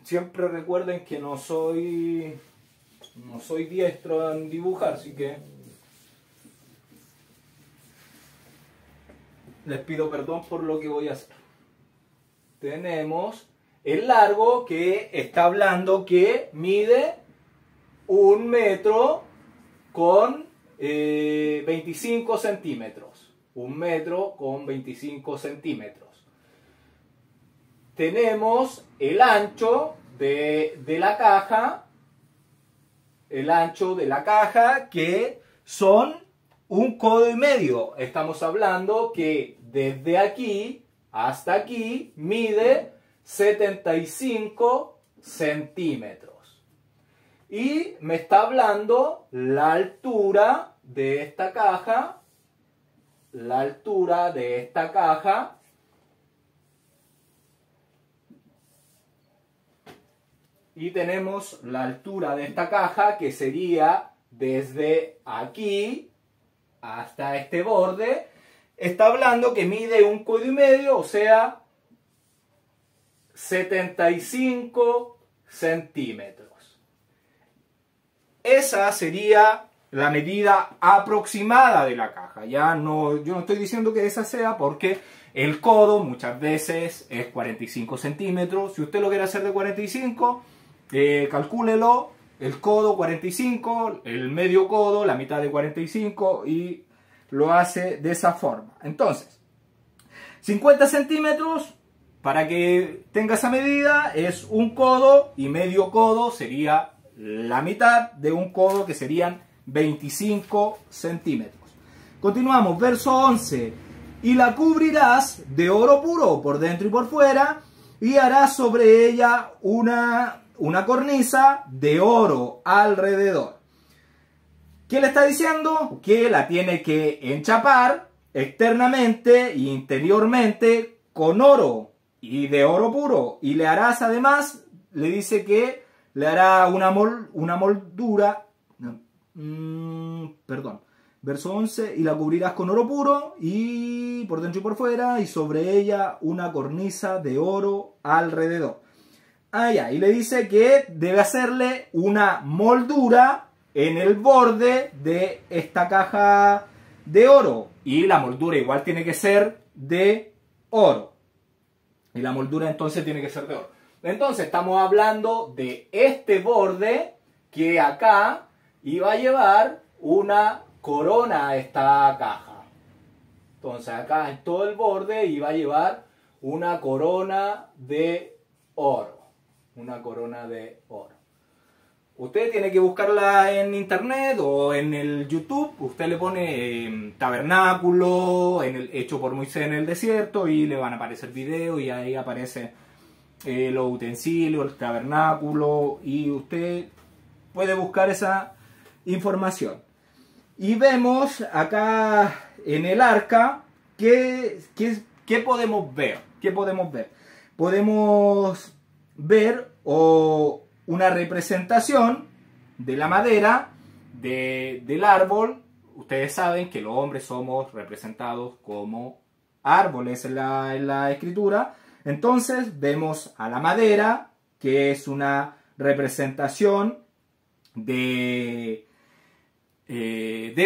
Siempre recuerden que no soy diestro en dibujar, así que les pido perdón por lo que voy a hacer. tenemos el largo, que está hablando que mide 1 metro con 25 centímetros. 1 metro con 25 centímetros. Tenemos el ancho de la caja. El ancho de la caja, que son 1,5 codos. Estamos hablando que desde aquí hasta aquí mide 75 centímetros. Y me está hablando la altura de esta caja. La altura de esta caja y tenemos la altura de esta caja, que sería desde aquí hasta este borde. Está hablando que mide 1,5 codos, o sea 75 centímetros. Esa sería la medida aproximada de la caja. Yo no estoy diciendo que esa sea, porque el codo muchas veces es 45 centímetros. Si usted lo quiere hacer de 45, calcúlelo. El codo 45, el medio codo, la mitad de 45, y lo hace de esa forma. Entonces, 50 centímetros, para que tenga esa medida, es 1 codo, y medio codo sería la mitad de 1 codo, que serían 25 centímetros. Continuamos, verso 11. Y la cubrirás de oro puro por dentro y por fuera, y harás sobre ella una cornisa de oro alrededor. ¿Qué le está diciendo? Que la tiene que enchapar externamente e interiormente con oro, y de oro puro. Y le harás, además, le dice que le hará una moldura. Verso 11. Y la cubrirás con oro puro, y por dentro y por fuera, y sobre ella una cornisa de oro alrededor. Y le dice que debe hacerle una moldura en el borde de esta caja de oro. Y la moldura igual tiene que ser de oro. Y la moldura entonces tiene que ser de oro. Entonces estamos hablando de este borde, que acá iba a llevar una corona a esta caja. Entonces acá en todo el borde iba a llevar una corona de oro. Una corona de oro. Usted tiene que buscarla en internet o en el YouTube. Usted le pone tabernáculo hecho por Moisés en el desierto, y le van a aparecer videos, y ahí aparece los utensilios, el tabernáculo, y usted puede buscar esa información. Y vemos acá en el arca ¿qué podemos ver? ¿Qué podemos ver? Podemos ver una representación de la madera, del árbol. Ustedes saben que los hombres somos representados como árboles en la escritura. Entonces vemos a la madera, que es una representación del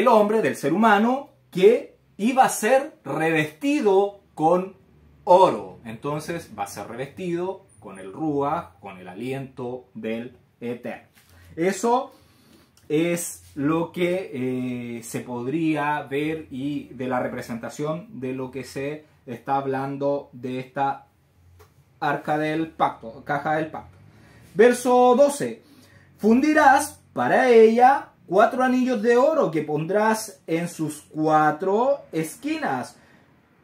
hombre, del ser humano, que iba a ser revestido con oro. Entonces va a ser revestido con el Ruach, con el aliento del Eterno. Eso es lo que se podría ver, y de la representación de lo que se está hablando de esta arca del pacto, caja del pacto. Verso 12. Fundirás para ella 4 anillos de oro que pondrás en sus 4 esquinas.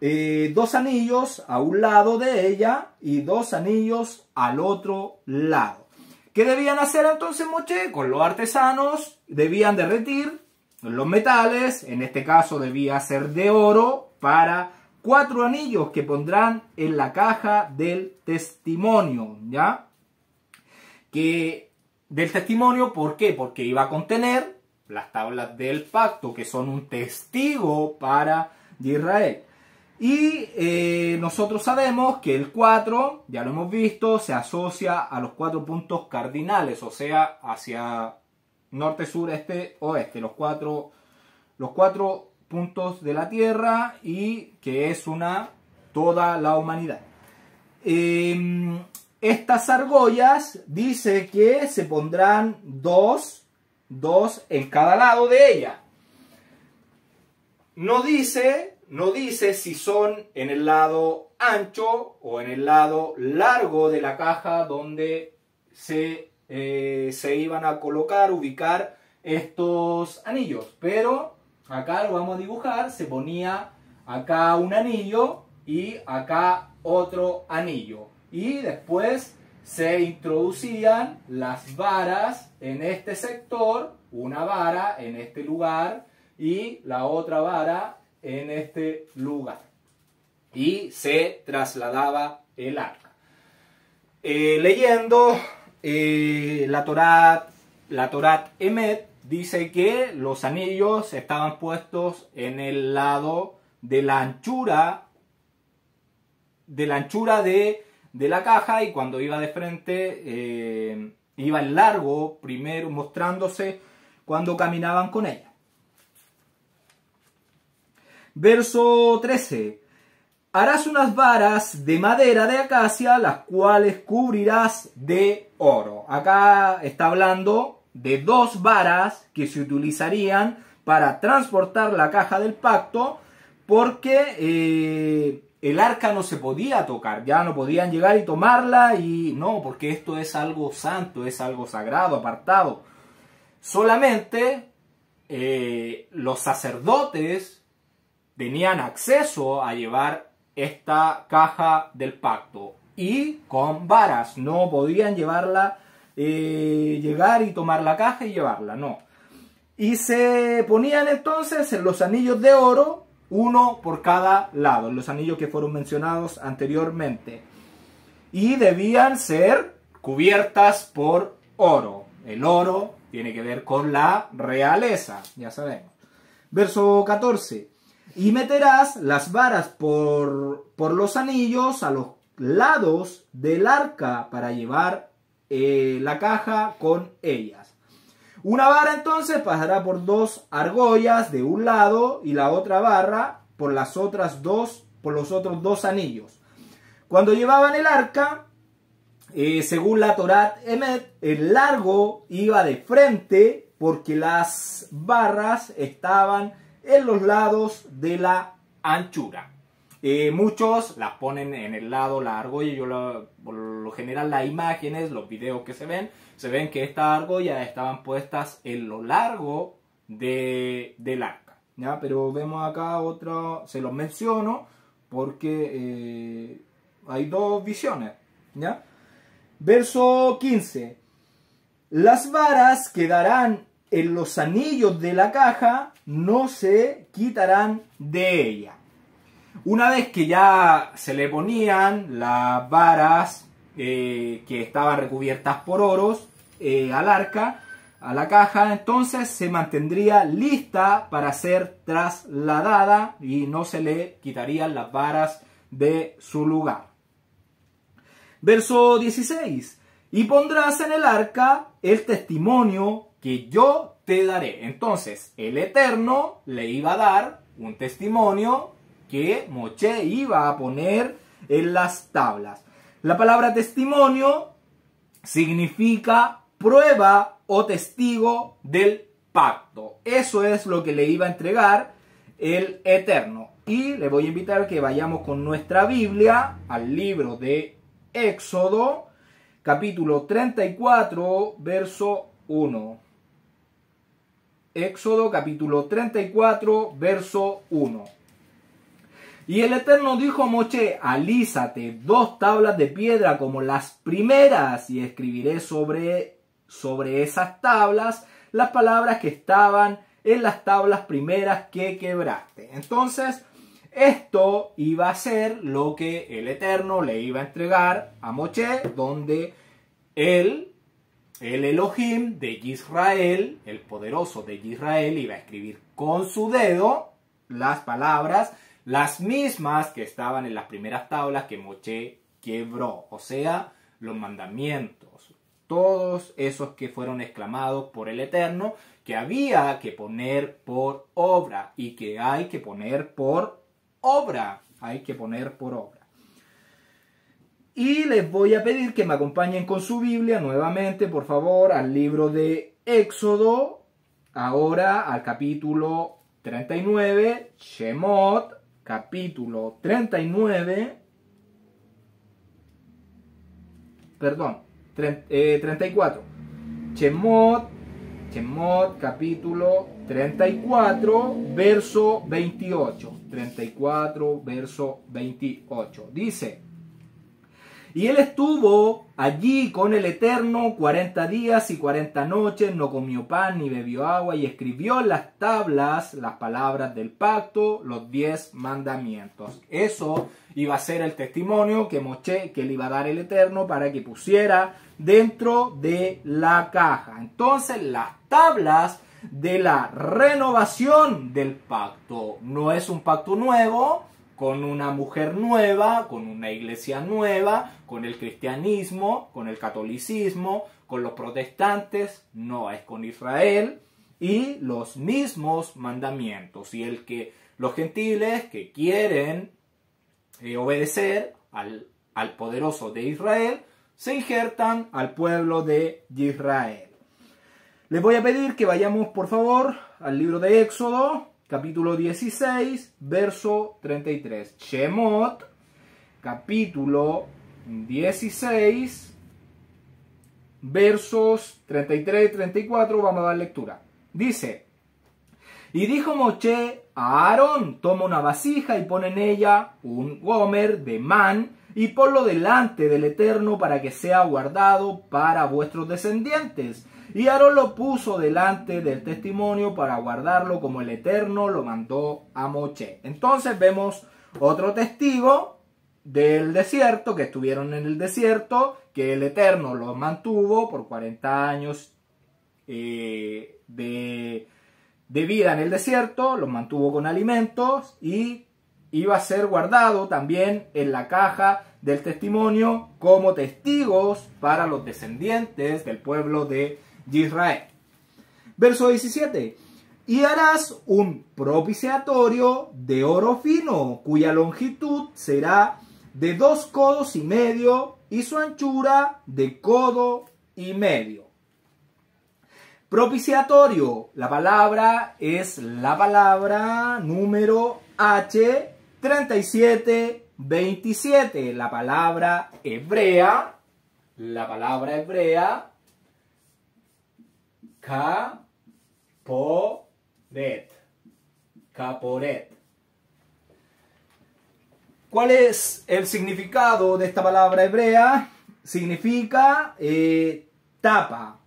2 anillos a un lado de ella y 2 anillos al otro lado. ¿Qué debían hacer entonces Moshe? Con los artesanos debían derretir los metales, en este caso debía ser de oro, para 4 anillos que pondrán en la caja del testimonio, ¿ya? Del testimonio, ¿por qué? Porque iba a contener las tablas del pacto, que son un testigo para Israel. Y nosotros sabemos que el 4, ya lo hemos visto, se asocia a los 4 puntos cardinales, o sea, hacia norte, sur, este, oeste, los cuatro puntos de la tierra, y que es toda la humanidad. estas argollas dice que se pondrán dos en cada lado de ella. No dice si son en el lado ancho o en el lado largo de la caja donde se iban a ubicar estos anillos. Pero acá lo vamos a dibujar, se ponía acá un anillo y acá otro anillo. Y después se introducían las varas en este sector, una vara en este lugar y la otra vara en este lugar. Y se trasladaba el arca. Leyendo la Torat Emet, dice que los anillos estaban puestos en el lado de la anchura de la caja, y cuando iba de frente iba en largo primero, mostrándose cuando caminaban con ella. Verso 13. Harás unas varas de madera de acacia, las cuales cubrirás de oro. Acá está hablando de dos varas que se utilizarían para transportar la caja del pacto, porque el arca no se podía tocar, ya no podían llegar y tomarla, y no, porque esto es algo santo, es algo sagrado, apartado. Solamente los sacerdotes tenían acceso a llevar esta caja del pacto, y con varas no podían llevarla, llegar y tomar la caja y llevarla, no. Y se ponían entonces en los anillos de oro, uno por cada lado, los anillos que fueron mencionados anteriormente, y debían ser cubiertas por oro. El oro tiene que ver con la realeza, ya sabemos. Verso 14. Y meterás las varas por los anillos a los lados del arca para llevar la caja con ellas. Una vara entonces pasará por dos argollas de un lado y la otra barra por los otros dos anillos. Cuando llevaban el arca, según la Torat Emet, el largo iba de frente porque las barras estaban en los lados de la anchura. Muchos las ponen en el lado, la argolla. Por lo general las imágenes, los videos que se ven que estas argollas estaban puestas en lo largo del arca, ¿ya? Pero vemos acá otro, se los menciono porque hay dos visiones, ¿ya? Verso 15. Las varas quedarán en los anillos de la caja, no se quitarán de ella. Una vez que ya se le ponían las varas que estaban recubiertas por oros al arca, a la caja, entonces se mantendría lista para ser trasladada y no se le quitarían las varas de su lugar. Verso 16. Y pondrás en el arca el testimonio que yo te daré. Entonces el Eterno le iba a dar un testimonio que Moshe iba a poner en las tablas. La palabra testimonio significa prueba o testigo del pacto. Eso es lo que le iba a entregar el Eterno. Y le voy a invitar a que vayamos con nuestra Biblia al libro de Éxodo, capítulo 34, verso 1. Éxodo, capítulo 34, verso 1. Y el Eterno dijo a Moshe: alízate 2 tablas de piedra como las primeras, y escribiré sobre esas tablas las palabras que estaban en las tablas primeras que quebraste. Entonces, esto iba a ser lo que el Eterno le iba a entregar a Moshe, donde el Elohim de Israel, el poderoso de Israel, iba a escribir con su dedo las palabras, las mismas que estaban en las primeras tablas que Moshe quebró, o sea, los mandamientos, todos esos que fueron exclamados por el Eterno, que había que poner por obra y que hay que poner por obra, Y les voy a pedir que me acompañen con su Biblia nuevamente, por favor, al libro de Éxodo, ahora al capítulo 39, Shemot, capítulo 39, perdón, 34, Shemot, capítulo 34, verso 28, 34, verso 28, dice: y él estuvo allí con el Eterno 40 días y 40 noches, no comió pan ni bebió agua, y escribió en las tablas las palabras del pacto, los 10 mandamientos. Eso iba a ser el testimonio que le iba a dar el Eterno para que pusiera dentro de la caja. Entonces, las tablas de la renovación del pacto. No es un pacto nuevo, con una mujer nueva, con una iglesia nueva, con el cristianismo, con el catolicismo, con los protestantes, no, es con Israel y los mismos mandamientos. Y los gentiles que quieren obedecer al poderoso de Israel, se injertan al pueblo de Israel. Les voy a pedir que vayamos, por favor, al libro de Éxodo, capítulo 16, verso 33. Shemot, capítulo 16, versos 33 y 34, vamos a dar lectura. Dice: y dijo Moshe a Aarón: toma una vasija y pon en ella un gomer de man, y ponlo delante del Eterno para que sea guardado para vuestros descendientes. Y Aarón lo puso delante del testimonio para guardarlo como el Eterno lo mandó a Moshe. Entonces vemos otro testigo del desierto, que estuvieron en el desierto, que el Eterno los mantuvo por 40 años de vida en el desierto, los mantuvo con alimentos y iba a ser guardado también en la caja del testimonio como testigos para los descendientes del pueblo de Israel. Verso 17: y harás un propiciatorio de oro fino, cuya longitud será de 2 codos y medio y su anchura de codo y medio. Propiciatorio, la palabra es la palabra número H3727, la palabra hebrea Caporet. ¿Cuál es el significado de esta palabra hebrea? Significa tapa.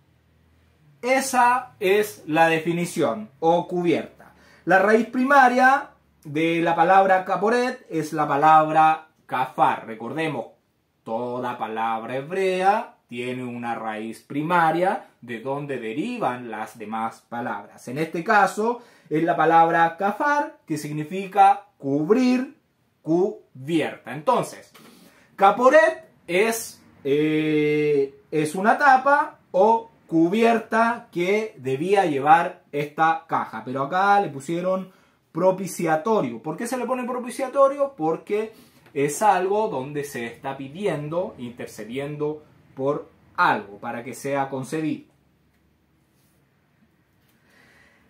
Esa es la definición, o cubierta. La raíz primaria de la palabra caporet es la palabra kafar. Recordemos, toda palabra hebrea tiene una raíz primaria de donde derivan las demás palabras. En este caso es la palabra kafar, que significa cubrir, cubierta. Entonces, caporet es una tapa o cubierta que debía llevar esta caja. Pero acá le pusieron propiciatorio. ¿Por qué se le pone propiciatorio? Porque es algo donde se está pidiendo, intercediendo por algo para que sea concedido.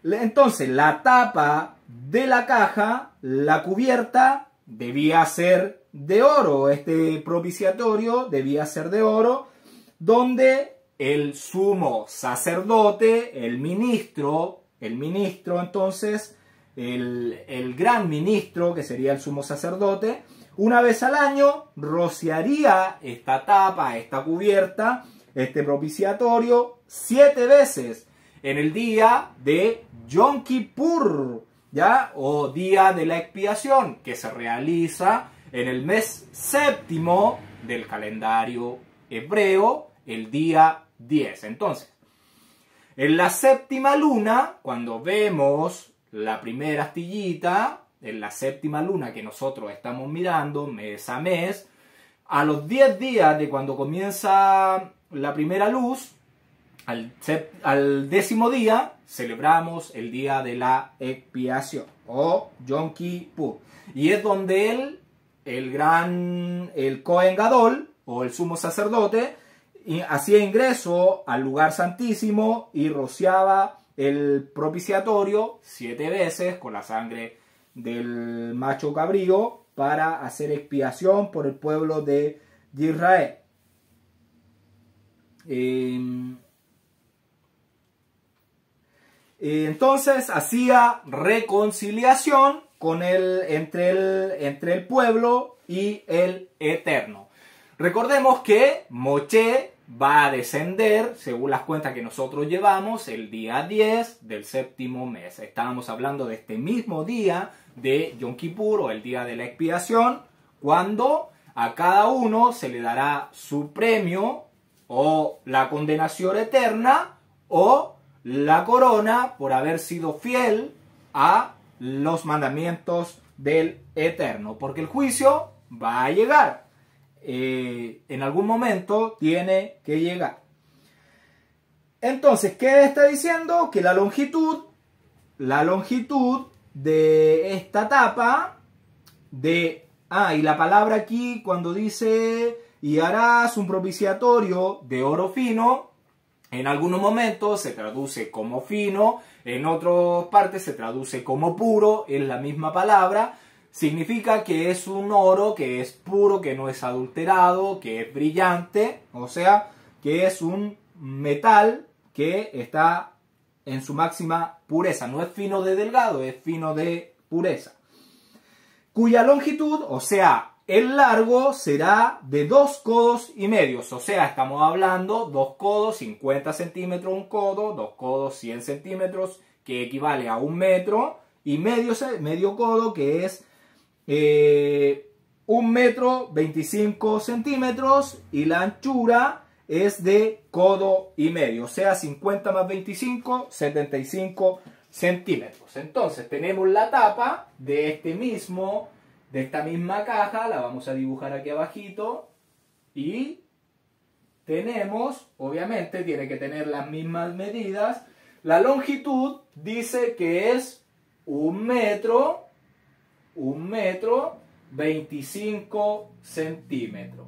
Entonces, la tapa de la caja, la cubierta, debía ser de oro. Este propiciatorio debía ser de oro, donde el sumo sacerdote, el ministro, entonces, el gran ministro, que sería el sumo sacerdote, una vez al año rociaría esta tapa, esta cubierta, este propiciatorio, 7 veces en el día de Yom Kippur, ¿ya? O día de la expiación, que se realiza en el mes séptimo del calendario hebreo, el día 10. Entonces, en la séptima luna, cuando vemos la primera astillita, en la séptima luna que nosotros estamos mirando mes a mes, a los 10 días de cuando comienza la primera luz, al 10º día, celebramos el día de la expiación, o Yom Kippur. Y es donde el Kohen Gadol, o el sumo sacerdote, hacía ingreso al lugar santísimo y rociaba el propiciatorio 7 veces con la sangre del macho cabrío para hacer expiación por el pueblo de Israel. Entonces hacía reconciliación entre el pueblo y el Eterno. Recordemos que Moshe va a descender, según las cuentas que nosotros llevamos, el día 10 del séptimo mes. Estábamos hablando de este mismo día de Yom Kippur, o el día de la expiación, cuando a cada uno se le dará su premio, o la condenación eterna, o la corona por haber sido fiel a los mandamientos del Eterno. Porque el juicio va a llegar. En algún momento tiene que llegar. Entonces, ¿qué está diciendo? Que la longitud de esta tapa y la palabra aquí cuando dice y harás un propiciatorio de oro fino, en algunos momentos se traduce como fino, en otras partes se traduce como puro, es la misma palabra. Significa que es un oro que es puro, que no es adulterado, que es brillante, o sea, que es un metal que está en su máxima pureza. No es fino de delgado, es fino de pureza. Cuya longitud, o sea, el largo será de 2 codos y medios. O sea, estamos hablando 2 codos, 50 centímetros un codo, 2 codos, 100 centímetros, que equivale a 1 metro, y medio codo, que es 1 metro 25 centímetros, y la anchura es de codo y medio, o sea 50 más 25, 75 centímetros. Entonces tenemos la tapa de esta misma caja, la vamos a dibujar aquí abajito, y tenemos, obviamente tiene que tener las mismas medidas. La longitud dice que es 1 metro 25 centímetros.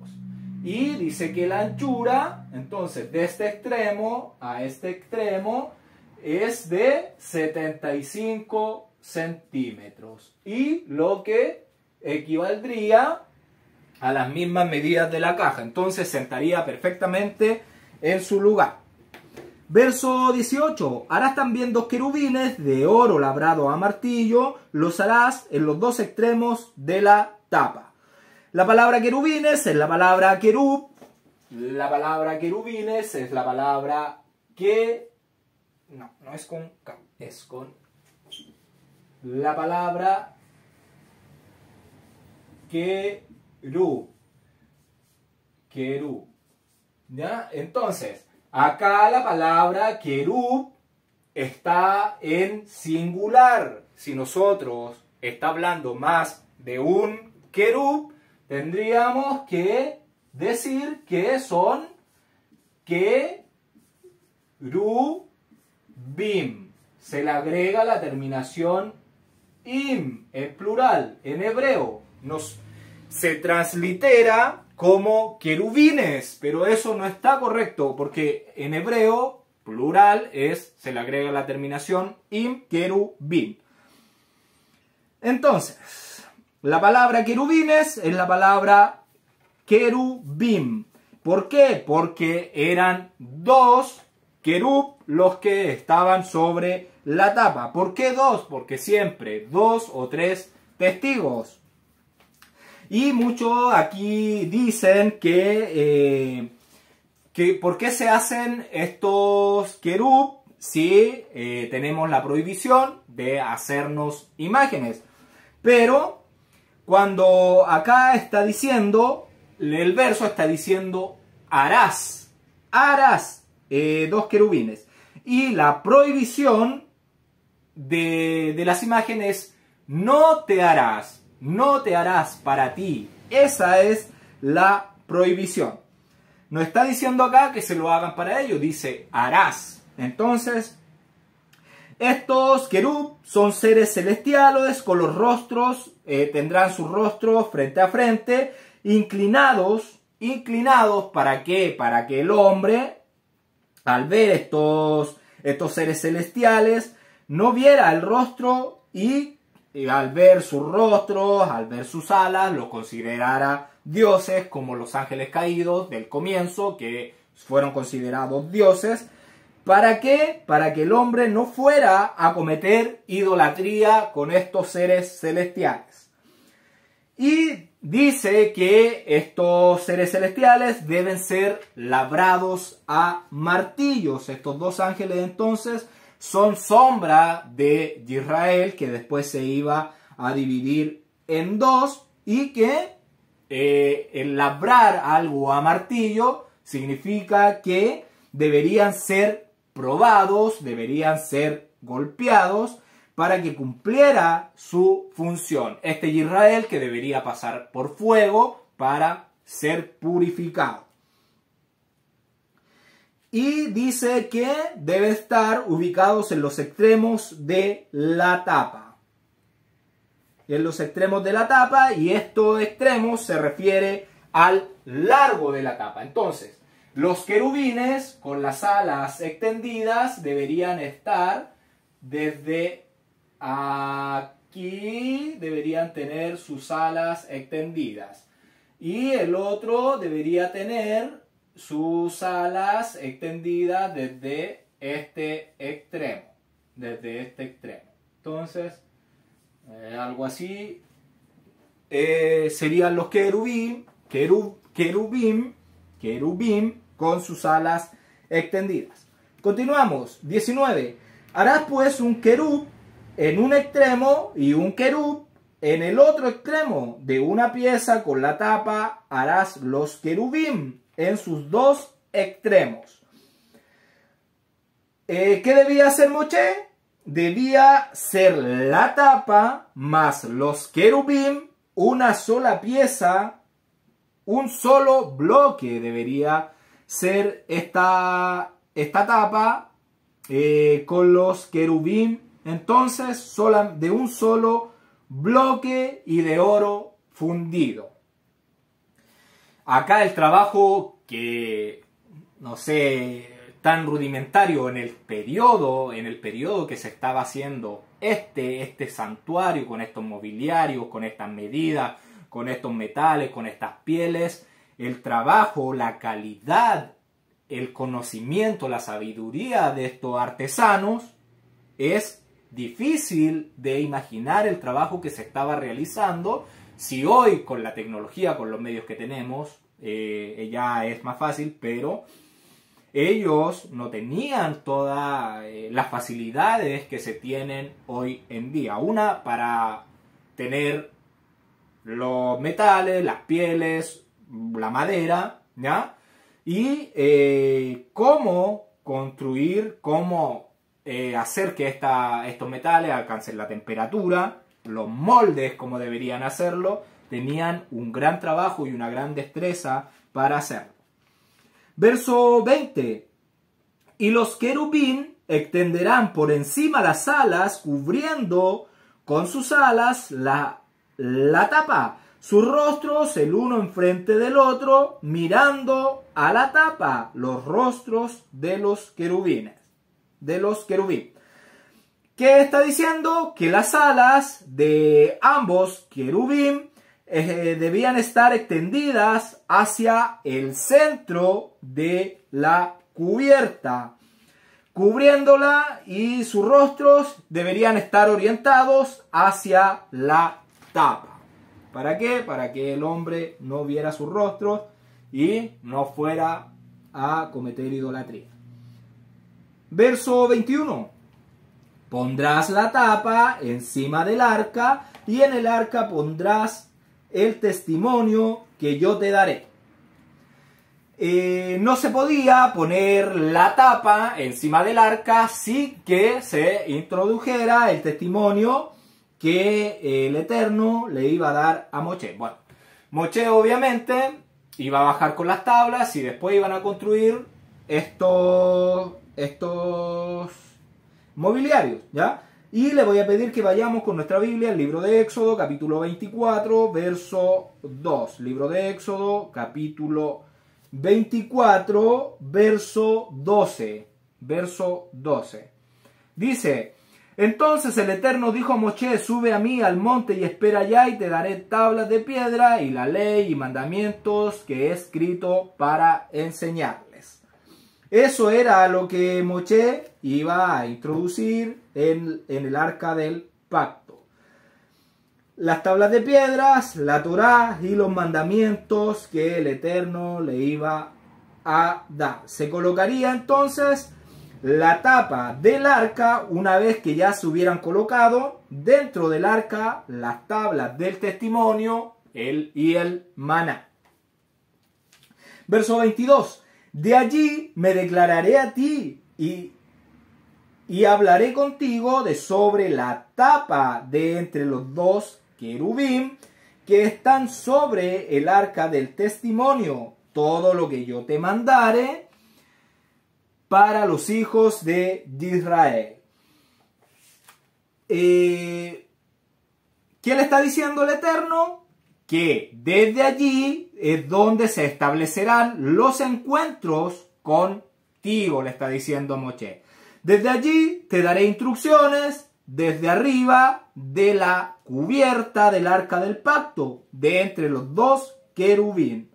Y dice que la anchura, entonces, de este extremo a este extremo, es de 75 centímetros. Y lo que equivaldría a las mismas medidas de la caja. Entonces, sentaría perfectamente en su lugar. Verso 18. Harás también 2 querubines de oro labrado a martillo, los harás en los 2 extremos de la tapa. La palabra querubines es la palabra querub. La palabra querubines es la palabra que... No es con K, es con... La palabra querub. Querub. ¿Ya? Entonces... acá la palabra querub está en singular. Si nosotros está hablando más de un querub, tendríamos que decir que son querubim. Se le agrega la terminación im, en plural, en hebreo. Se translitera como querubines, pero eso no está correcto, porque en hebreo, plural, se le agrega la terminación im, querubim. Entonces, la palabra querubines es la palabra querubim. ¿Por qué? Porque eran 2 querub los que estaban sobre la tapa. ¿Por qué 2? Porque siempre 2 o 3 testigos. Y muchos aquí dicen que ¿por qué se hacen estos querub si tenemos la prohibición de hacernos imágenes? Pero cuando acá está diciendo, el verso está diciendo harás 2 querubines. Y la prohibición de las imágenes, no te harás para ti. Esa es la prohibición. No está diciendo acá que se lo hagan para ellos, dice harás. Entonces, estos querub son seres celestiales con los rostros, tendrán sus rostros frente a frente, inclinados inclinados. ¿Para qué? Para que el hombre, al ver estos seres celestiales, no viera el rostro y al ver sus rostros, al ver sus alas, los considerara dioses, como los ángeles caídos del comienzo, que fueron considerados dioses. ¿Para qué? Para que el hombre no fuera a cometer idolatría con estos seres celestiales. Y dice que estos seres celestiales deben ser labrados a martillos. Estos dos ángeles entonces son sombra de Israel, que después se iba a dividir en dos, y que el labrar algo a martillo significa que deberían ser probados, deberían ser golpeados para que cumpliera su función. Este Israel que debería pasar por fuego para ser purificado. Y dice que deben estar ubicados en los extremos de la tapa. En los extremos de la tapa, y estos extremos se refiere al largo de la tapa. Entonces, los querubines con las alas extendidas deberían estar desde aquí, deberían tener sus alas extendidas. Y el otro debería tener sus alas extendidas desde este extremo. Desde este extremo. Entonces, algo así serían los querubín con sus alas extendidas. Continuamos. 19. Harás pues un querub en un extremo y un querub en el otro extremo. De una pieza con la tapa harás los querubín en sus dos extremos. ¿Qué debía hacer Moshe? Debía ser la tapa más los querubín, una sola pieza, un solo bloque debería ser esta tapa con los querubín, entonces de un solo bloque y de oro fundido. Acá el trabajo que, no sé, tan rudimentario en el periodo que se estaba haciendo este santuario, con estos mobiliarios, con estas medidas, con estos metales, con estas pieles, el trabajo, la calidad, el conocimiento, la sabiduría de estos artesanos, es difícil de imaginar el trabajo que se estaba realizando. Si hoy con la tecnología, con los medios que tenemos, ya es más fácil, pero ellos no tenían todas las facilidades que se tienen hoy en día. Una, para tener los metales, las pieles, la madera, ¿ya? Y cómo construir, cómo hacer que estos metales alcancen la temperatura, los moldes como deberían hacerlo. Tenían un gran trabajo y una gran destreza para hacerlo. Verso 20. Y los querubín extenderán por encima las alas, cubriendo con sus alas la tapa, sus rostros el uno enfrente del otro, mirando a la tapa, los rostros de los querubines. ¿Qué está diciendo? Que las alas de ambos querubín debían estar extendidas hacia el centro de la cubierta, cubriéndola, y sus rostros deberían estar orientados hacia la tapa. ¿Para qué? Para que el hombre no viera sus rostros y no fuera a cometer idolatría. Verso 21. Pondrás la tapa encima del arca, y en el arca pondrás el testimonio que yo te daré. No se podía poner la tapa encima del arca sin que se introdujera el testimonio que el Eterno le iba a dar a Moshe. Bueno, Moshe obviamente iba a bajar con las tablas y después iban a construir estos mobiliarios, ¿ya? Y le voy a pedir que vayamos con nuestra Biblia al libro de Éxodo, capítulo 24, verso 2. Libro de Éxodo, capítulo 24, verso 12. Verso 12. Dice: entonces el Eterno dijo a Moshe: sube a mí al monte y espera allá, y te daré tablas de piedra y la ley y mandamientos que he escrito para enseñarles. Eso era lo que Moshe iba a introducir en el arca del pacto. Las tablas de piedras, la Torá y los mandamientos que el Eterno le iba a dar. Se colocaría entonces la tapa del arca una vez que ya se hubieran colocado dentro del arca las tablas del testimonio y el maná. Verso 22. De allí me declararé a ti y hablaré contigo de sobre la tapa de entre los dos querubín que están sobre el arca del testimonio, todo lo que yo te mandare para los hijos de Israel. ¿Qué le está diciendo el Eterno? Que desde allí es donde se establecerán los encuentros contigo, le está diciendo Moshe. Desde allí te daré instrucciones desde arriba de la cubierta del arca del pacto, de entre los dos querubín.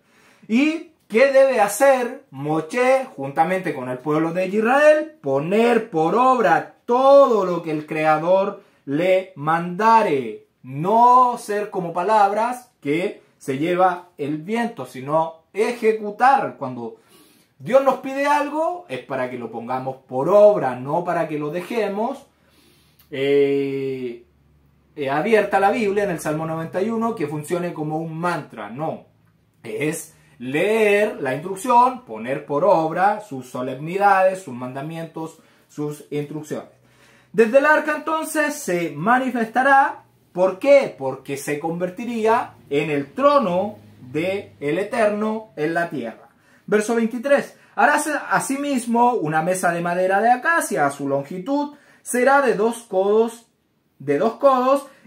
¿Y qué debe hacer Moshe juntamente con el pueblo de Israel? Poner por obra todo lo que el Creador le mandare. No ser como palabras que se lleva el viento, sino ejecutar. Cuando Dios nos pide algo es para que lo pongamos por obra, no para que lo dejemos. Abierta la Biblia en el Salmo 91 que funcione como un mantra. No, es leer la instrucción, poner por obra sus solemnidades, sus mandamientos, sus instrucciones. Desde el arca entonces se manifestará. ¿Por qué? Porque se convertiría en el trono del Eterno en la tierra. Verso 23. Harás asimismo una mesa de madera de acacia. Su longitud será de 2 codos,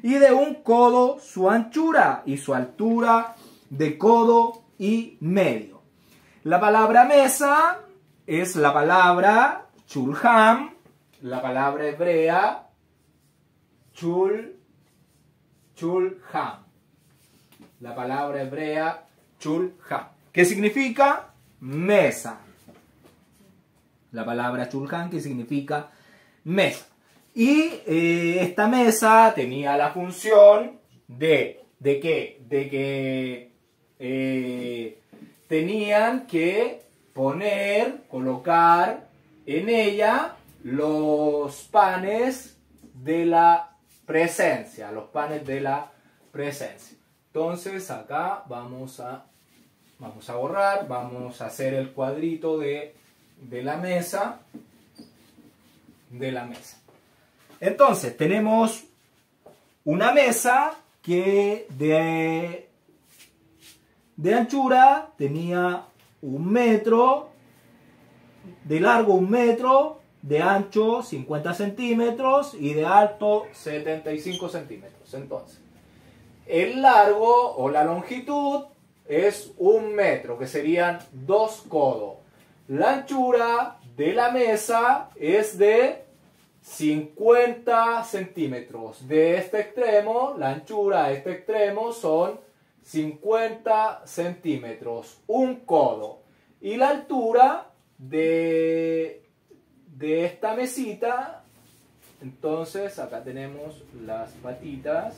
y de 1 codo su anchura, y su altura de codo y medio. La palabra mesa es la palabra chulham, la palabra hebrea chulham. La palabra hebrea chulham. ¿Qué significa? Mesa. La palabra chulham que significa mesa. Y esta mesa tenía la función ¿de qué? De que tenían que colocar en ella los panes de la presencia, los panes de la presencia. Entonces acá vamos a borrar, vamos a hacer el cuadrito de la mesa, Entonces tenemos una mesa que de anchura tenía 1 metro, de largo 1 metro, de ancho 50 centímetros y de alto 75 centímetros. Entonces, el largo o la longitud es 1 metro, que serían 2 codos. La anchura de la mesa es de 50 centímetros. De este extremo, la anchura a este extremo son 50 centímetros, 1 codo. Y la altura de esta mesita, entonces acá tenemos las patitas.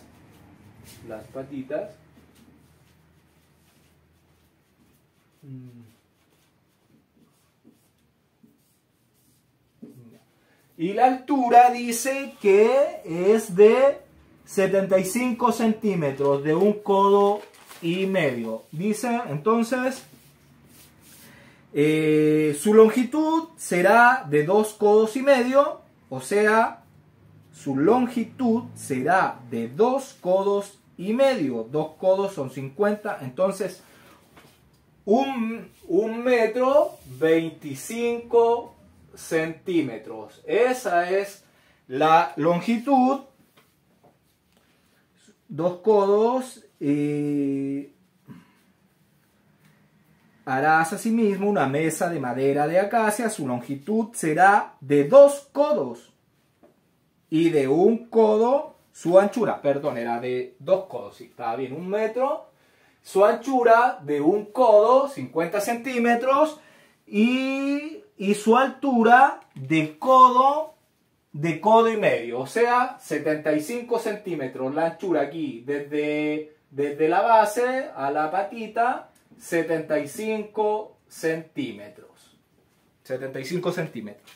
Y la altura dice que es de 75 centímetros, de 1 codo y medio. Dice entonces, su longitud será de 2 codos y medio, o sea, su longitud será de 2 codos y medio. 2 codos son 50, entonces 1 metro 25 centímetros. Esa es la longitud, 2 codos, harás asimismo una mesa de madera de acacia, su longitud será de 2 codos y de 1 codo su anchura, perdón, era de 2 codos, sí, estaba bien, 1 metro, su anchura de 1 codo, 50 centímetros, y su altura de codo y medio, o sea, 75 centímetros, la anchura aquí, desde la base a la patita, 75 centímetros. 75 centímetros.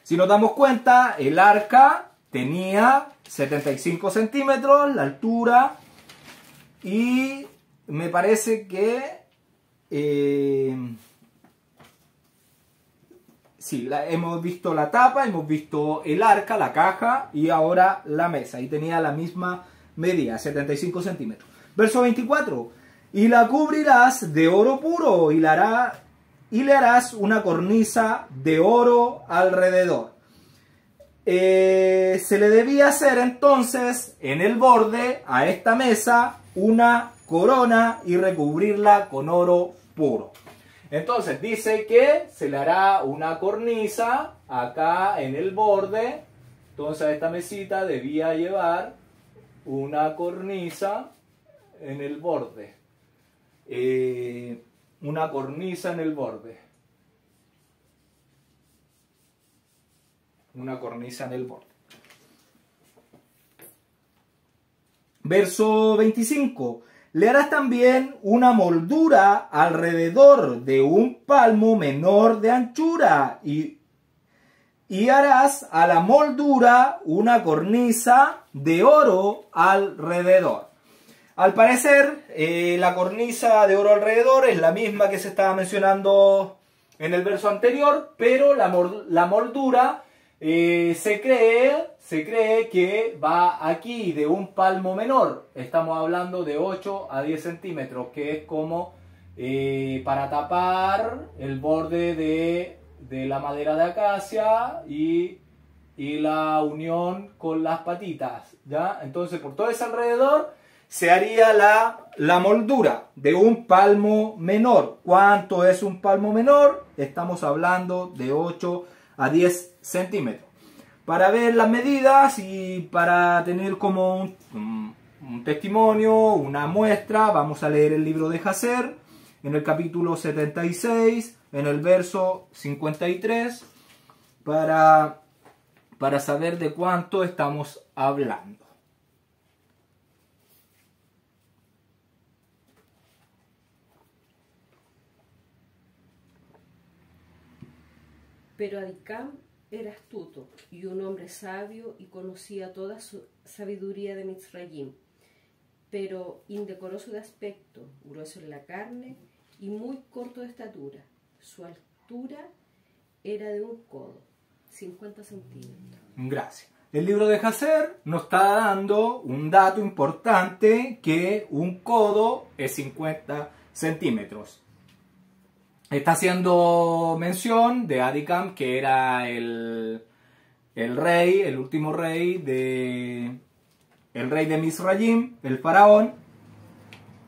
Si nos damos cuenta, el arca tenía 75 centímetros, la altura, y me parece que sí, hemos visto la tapa, hemos visto el arca, la caja y ahora la mesa. Y tenía la misma medida, 75 centímetros. Verso 24. Y la cubrirás de oro puro y le harás una cornisa de oro alrededor. Se le debía hacer entonces en el borde a esta mesa una corona y recubrirla con oro puro. Entonces dice que se le hará una cornisa acá en el borde. Entonces esta mesita debía llevar una cornisa en el borde. Una cornisa en el borde. Una cornisa en el borde. Verso 25. Le harás también una moldura alrededor de 1 palmo menor de anchura y harás a la moldura una cornisa de oro alrededor. Al parecer, la cornisa de oro alrededor es la misma que se estaba mencionando en el verso anterior, pero la moldura se cree que va aquí de 1 palmo menor. Estamos hablando de 8 a 10 centímetros, que es como para tapar el borde de la madera de acacia y la unión con las patitas, ¿ya? Entonces por todo ese alrededor se haría la moldura de 1 palmo menor. ¿Cuánto es 1 palmo menor? Estamos hablando de 8 a 10 centímetros. Para ver las medidas y para tener como un testimonio, una muestra, vamos a leer el libro de Jacer en el capítulo 76, en el verso 53, para saber de cuánto estamos hablando. Pero Adicam era astuto y un hombre sabio y conocía toda su sabiduría de Mizraim, pero indecoroso de aspecto, grueso en la carne y muy corto de estatura. Su altura era de 1 codo, 50 centímetros. Gracias. El libro de Jacer nos está dando un dato importante, que 1 codo es 50 centímetros. Está haciendo mención de Adicam, que era el rey, el último rey de Mizraim, el faraón,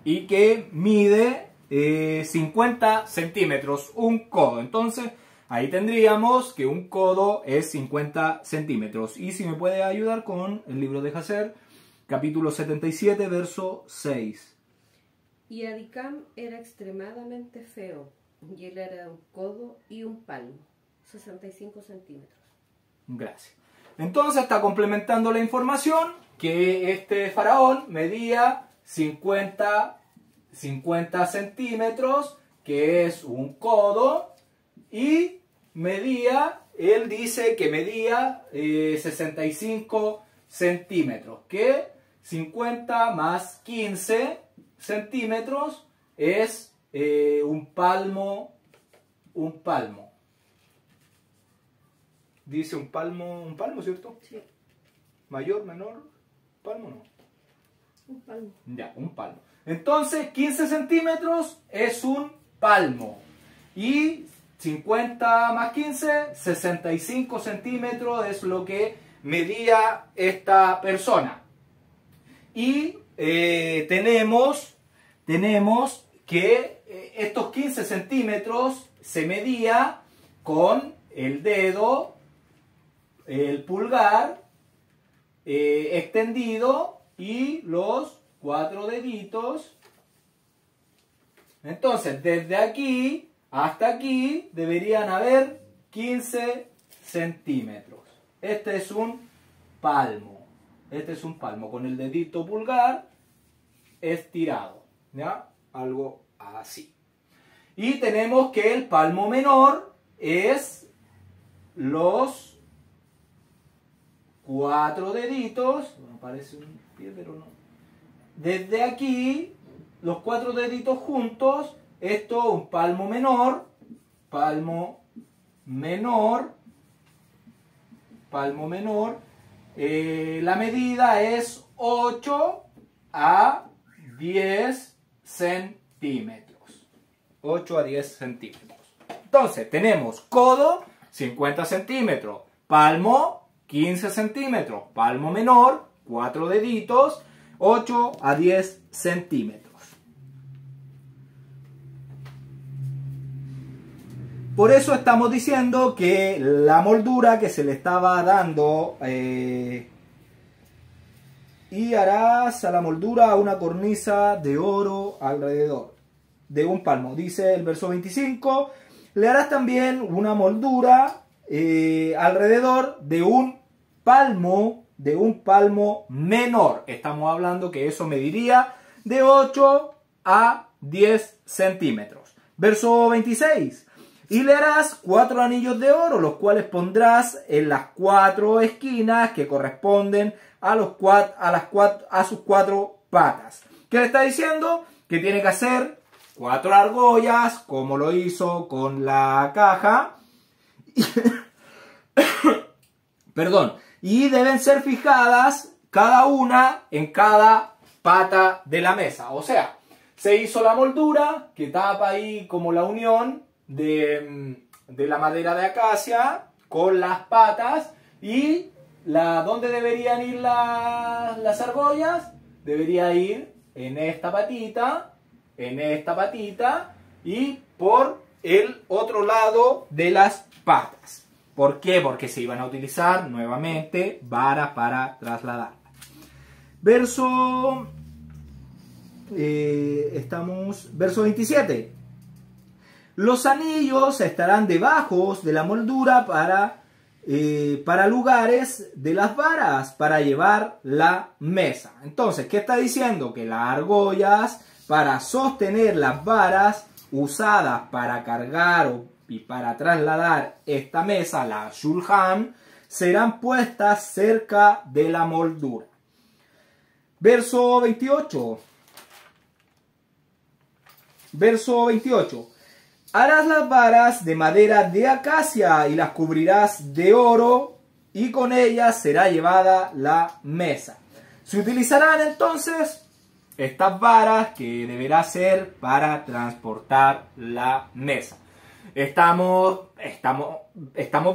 y que mide 50 centímetros, 1 codo. Entonces ahí tendríamos que 1 codo es 50 centímetros. Y si me puede ayudar con el libro de Jacer, capítulo 77, verso 6. Y Adicam era extremadamente feo, y él era de 1 codo y 1 palmo, 65 centímetros. Gracias. Entonces está complementando la información que este faraón medía 50 centímetros, que es 1 codo, y él dice que medía 65 centímetros, que 50 más 15 centímetros es 1 palmo. Dice 1 palmo, ¿cierto? Sí. Mayor, menor, palmo no. 1 palmo. Ya, 1 palmo. Entonces 15 centímetros es 1 palmo. Y 50 más 15, 65 centímetros es lo que medía esta persona. Y tenemos que estos 15 centímetros se medía con el dedo, el pulgar extendido y los 4 deditos. Entonces, desde aquí hasta aquí deberían haber 15 centímetros. Este es un palmo. Este es un palmo con el dedito pulgar estirado, ¿ya? Algo así. Y tenemos que el palmo menor es los 4 deditos. Bueno, parece un pie, pero no. Desde aquí, los 4 deditos juntos, esto un palmo menor, palmo menor, palmo menor. La medida es 8 a 10 centímetros. 8 a 10 centímetros. Entonces, tenemos codo, 50 centímetros. Palmo, 15 centímetros. Palmo menor, 4 deditos, 8 a 10 centímetros. Por eso estamos diciendo que la moldura que se le estaba dando, y harás a la moldura una cornisa de oro alrededor de un palmo. Dice el verso 25, le harás también una moldura alrededor de un palmo menor. Estamos hablando que eso mediría de 8 a 10 centímetros. Verso 26. Y le harás 4 anillos de oro, los cuales pondrás en las 4 esquinas que corresponden a sus 4 patas. ¿Qué le está diciendo? Que tiene que hacer 4 argollas, como lo hizo con la caja. Perdón. Y deben ser fijadas cada una en cada pata de la mesa. O sea, se hizo la moldura que tapa ahí como la unión de la madera de acacia con las patas. Y ¿dónde deberían ir las argollas? Debería ir en esta patita y por el otro lado de las patas. ¿Por qué? Porque se iban a utilizar nuevamente varas para trasladarla. Verso 27. Los anillos estarán debajo de la moldura para lugares de las varas, para llevar la mesa. Entonces, ¿qué está diciendo? Que las argollas para sostener las varas usadas para cargar y para trasladar esta mesa, la shulchan, serán puestas cerca de la moldura. Verso 28. Verso 28. Harás las varas de madera de acacia y las cubrirás de oro, y con ellas será llevada la mesa. Se utilizarán entonces estas varas que deberá ser para transportar la mesa. Estamos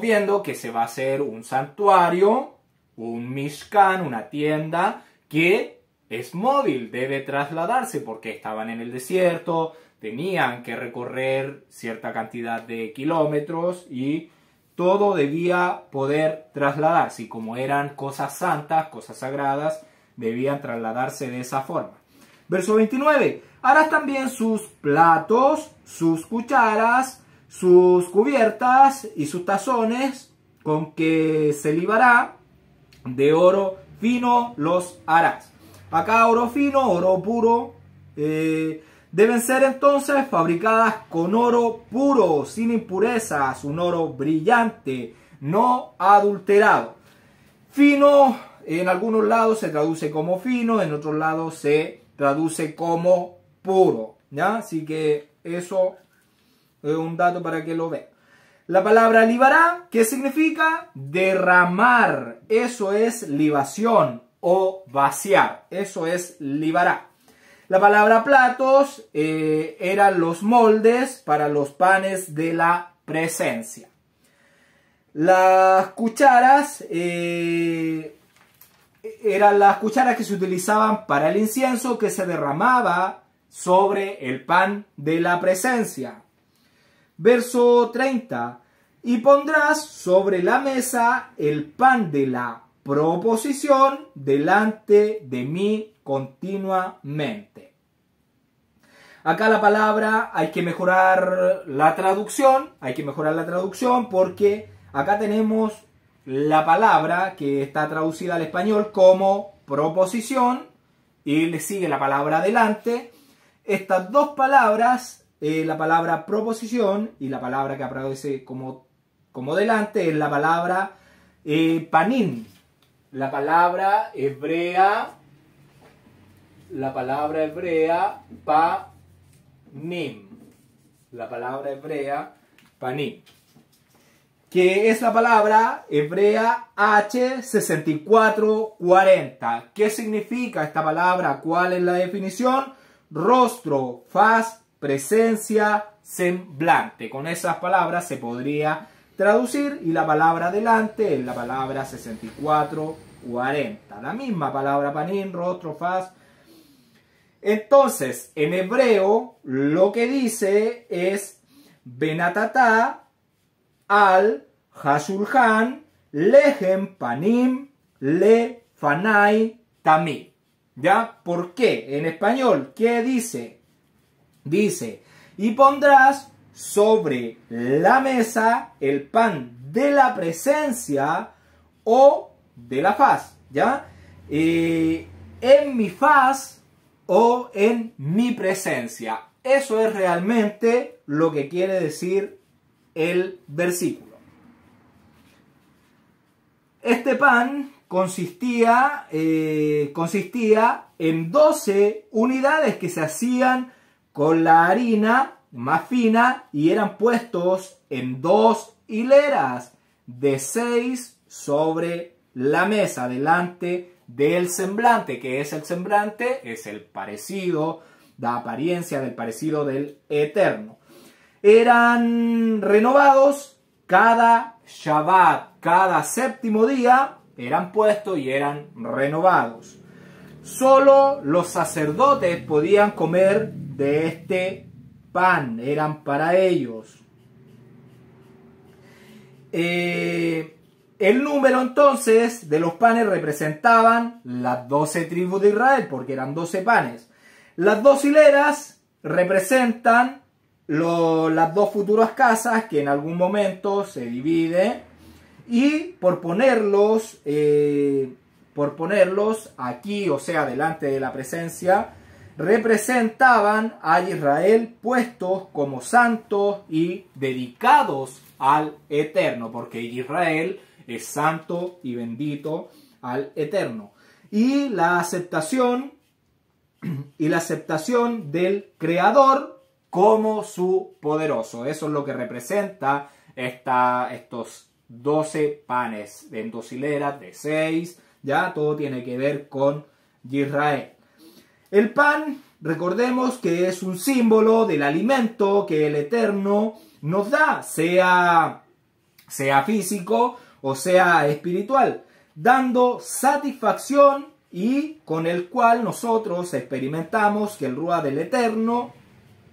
viendo que se va a hacer un santuario, un mishkan, una tienda que es móvil, debe trasladarse porque estaban en el desierto, tenían que recorrer cierta cantidad de kilómetros y todo debía poder trasladarse. Y como eran cosas santas, cosas sagradas, debían trasladarse de esa forma. Verso 29. Harás también sus platos, sus cucharas, sus cubiertas y sus tazones, con que se libará de oro fino los harás. Acá oro fino, oro puro, deben ser entonces fabricadas con oro puro, sin impurezas, un oro brillante, no adulterado. Fino, en algunos lados se traduce como fino, en otros lados se traduce como puro, ¿ya? Así que eso es un dato para que lo vean. La palabra libará, ¿qué significa? Derramar. Eso es libación o vaciar. Eso es libará. La palabra platos eran los moldes para los panes de la presencia. Las cucharas eran las cucharas que se utilizaban para el incienso que se derramaba sobre el pan de la presencia. Verso 30. Y pondrás sobre la mesa el pan de la proposición delante de mí continuamente. Acá la palabra hay que mejorar la traducción. Porque acá tenemos la palabra que está traducida al español como proposición y le sigue la palabra delante. Estas dos palabras, la palabra proposición y la palabra que aparece como delante, es la palabra panim. La palabra hebrea panim. La palabra hebrea panim. Que es la palabra hebrea H6440. ¿Qué significa esta palabra? ¿Cuál es la definición? Rostro, faz, presencia, semblante. Con esas palabras se podría traducir y la palabra delante es la palabra 6440. La misma palabra panim, rostro, faz. Entonces, en hebreo lo que dice es Benatata al Hashulhan Lehem Panim Le Fanai Tamim. ¿Ya? ¿Por qué? En español, ¿qué dice? Dice, y pondrás sobre la mesa el pan de la presencia o de la faz. ¿Ya? En mi faz o en mi presencia. Eso es realmente lo que quiere decir el versículo. Este pan consistía en 12 unidades que se hacían con la harina más fina y eran puestos en 2 hileras de 6 sobre la mesa delante del semblante. ¿Qué es el semblante? Es el parecido, la apariencia del parecido del Eterno. Eran renovados cada Shabbat, cada séptimo día eran puestos y eran renovados. Solo los sacerdotes podían comer de este pan, eran para ellos. El número entonces de los panes representaban las 12 tribus de Israel, porque eran 12 panes. Las 2 hileras representan las 2 futuras casas que en algún momento se divide, y por ponerlos aquí, o sea, delante de la presencia, representaban a Israel puestos como santos y dedicados al Eterno, porque Israel es santo y bendito al Eterno. Y la aceptación del Creador como su poderoso. Eso es lo que representa estos 12 panes en 2 hileras de 6. Ya todo tiene que ver con Israel. El pan, recordemos que es un símbolo del alimento que el Eterno nos da, sea físico o sea espiritual, dando satisfacción y con el cual nosotros experimentamos que el Ruach del Eterno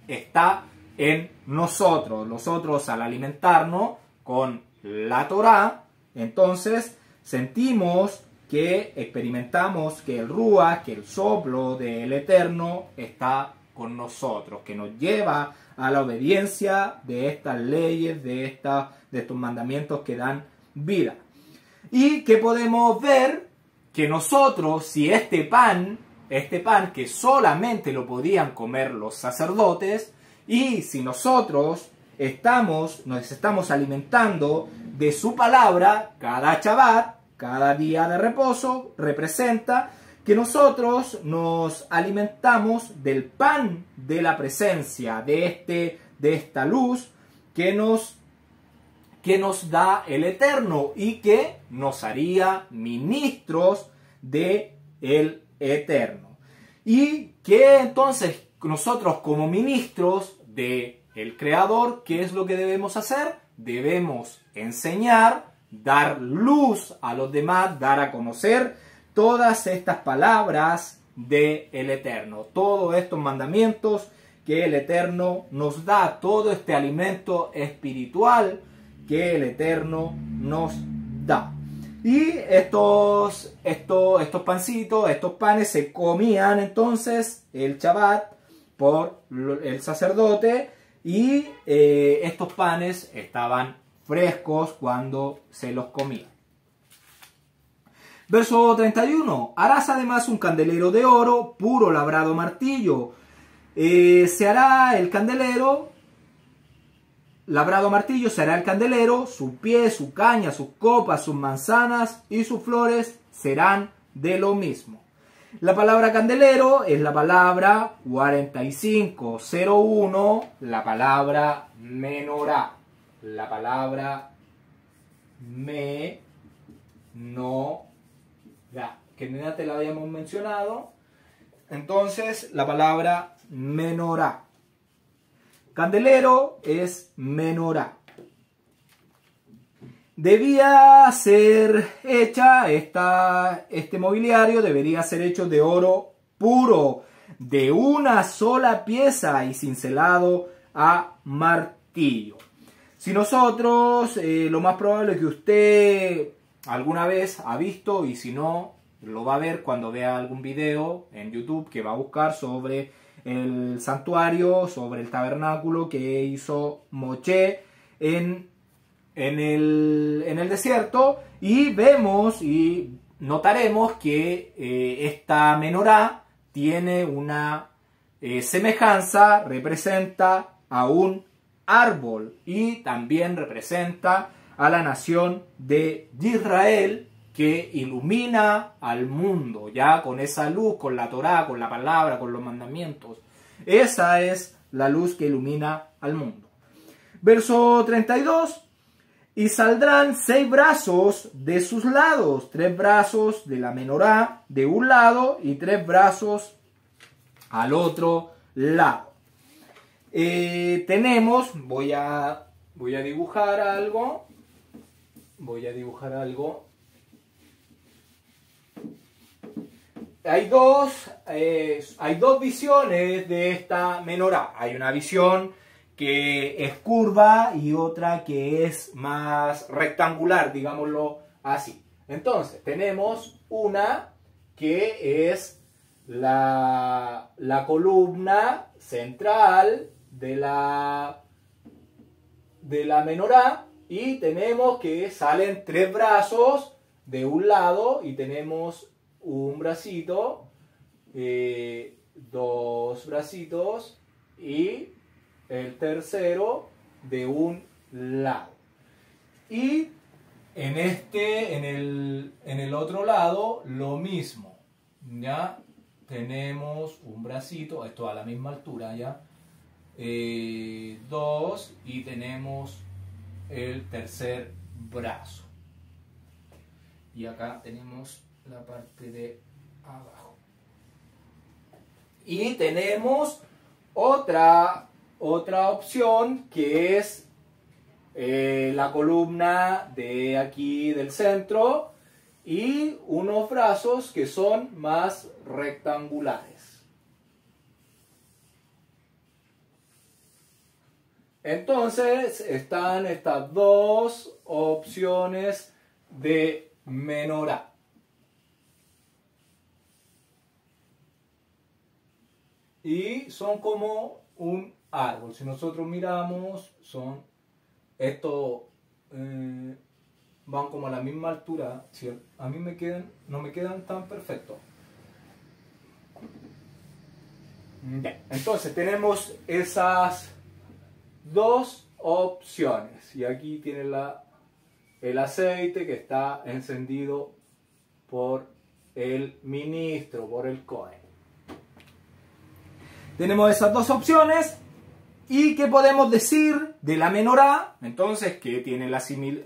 está en nosotros. Nosotros al alimentarnos con la Torá, entonces sentimos que experimentamos que el Ruach, que el soplo del Eterno está con nosotros, que nos lleva a la obediencia de estas leyes, de estos mandamientos que dan vida. Y que podemos ver que nosotros, si este pan que solamente lo podían comer los sacerdotes, y si nosotros nos estamos alimentando de su palabra cada Shabbat, cada día de reposo, representa que nosotros nos alimentamos del pan de la presencia, de esta luz que nos da el Eterno y que nos haría ministros de el Eterno. Y que entonces nosotros como ministros de el Creador, ¿qué es lo que debemos hacer? debemos enseñar, dar luz a los demás, dar a conocer todas estas palabras del Eterno, todos estos mandamientos que el Eterno nos da, todo este alimento espiritual que el Eterno nos da. Y estos pancitos, estos panes se comían entonces el Shabbat por el sacerdote, y estos panes estaban frescos cuando se los comían. Verso 31. Harás además un candelero de oro puro labrado a martillo. Se hará el candelero labrado a martillo, se hará el candelero, su pie, su caña, sus copas, sus manzanas y sus flores serán de lo mismo. La palabra candelero es la palabra 4501, la palabra menorá, la palabra menorá, que ya te la habíamos mencionado. Entonces, la palabra menorá. Candelero es menorá. Debía ser hecha, este mobiliario debería ser hecho de oro puro, de una sola pieza y cincelado a martillo. Si nosotros, lo más probable es que usted alguna vez ha visto, y si no, lo va a ver cuando vea algún video en YouTube que va a buscar sobre el santuario, sobre el tabernáculo que hizo Moshe en el desierto, y vemos y notaremos que esta menorá tiene una semejanza, representa a un árbol y también representa a la nación de Israel, que ilumina al mundo ya con esa luz, con la Torá, con la palabra, con los mandamientos. Esa es la luz que ilumina al mundo. Verso 32. Y saldrán 6 brazos de sus lados, 3 brazos de la menorá de un lado y 3 brazos al otro lado. Tenemos, voy a dibujar algo. Hay dos visiones de esta menorá. Hay una visión que es curva y otra que es más rectangular, digámoslo así. Entonces, tenemos una que es la columna central de la menorá, y tenemos que salen 3 brazos de un lado y tenemos un bracito, 2 bracitos y el tercero de un lado. Y en el otro lado lo mismo, ya tenemos un bracito, esto a la misma altura ya, 2, y tenemos el tercer brazo. Y acá tenemos la parte de abajo. Y tenemos otra opción que es la columna de aquí del centro y unos brazos que son más rectangulares. Entonces están estas dos opciones de menorá. Y son como un árbol. Si nosotros miramos, son estos van como a la misma altura. ¿Sí? A mí no me quedan tan perfectos. Entonces tenemos esas dos opciones. Y aquí tiene el aceite que está encendido por el ministro, por el Cohen. Tenemos esas dos opciones. ¿Y qué podemos decir de la menorá? Entonces, que tiene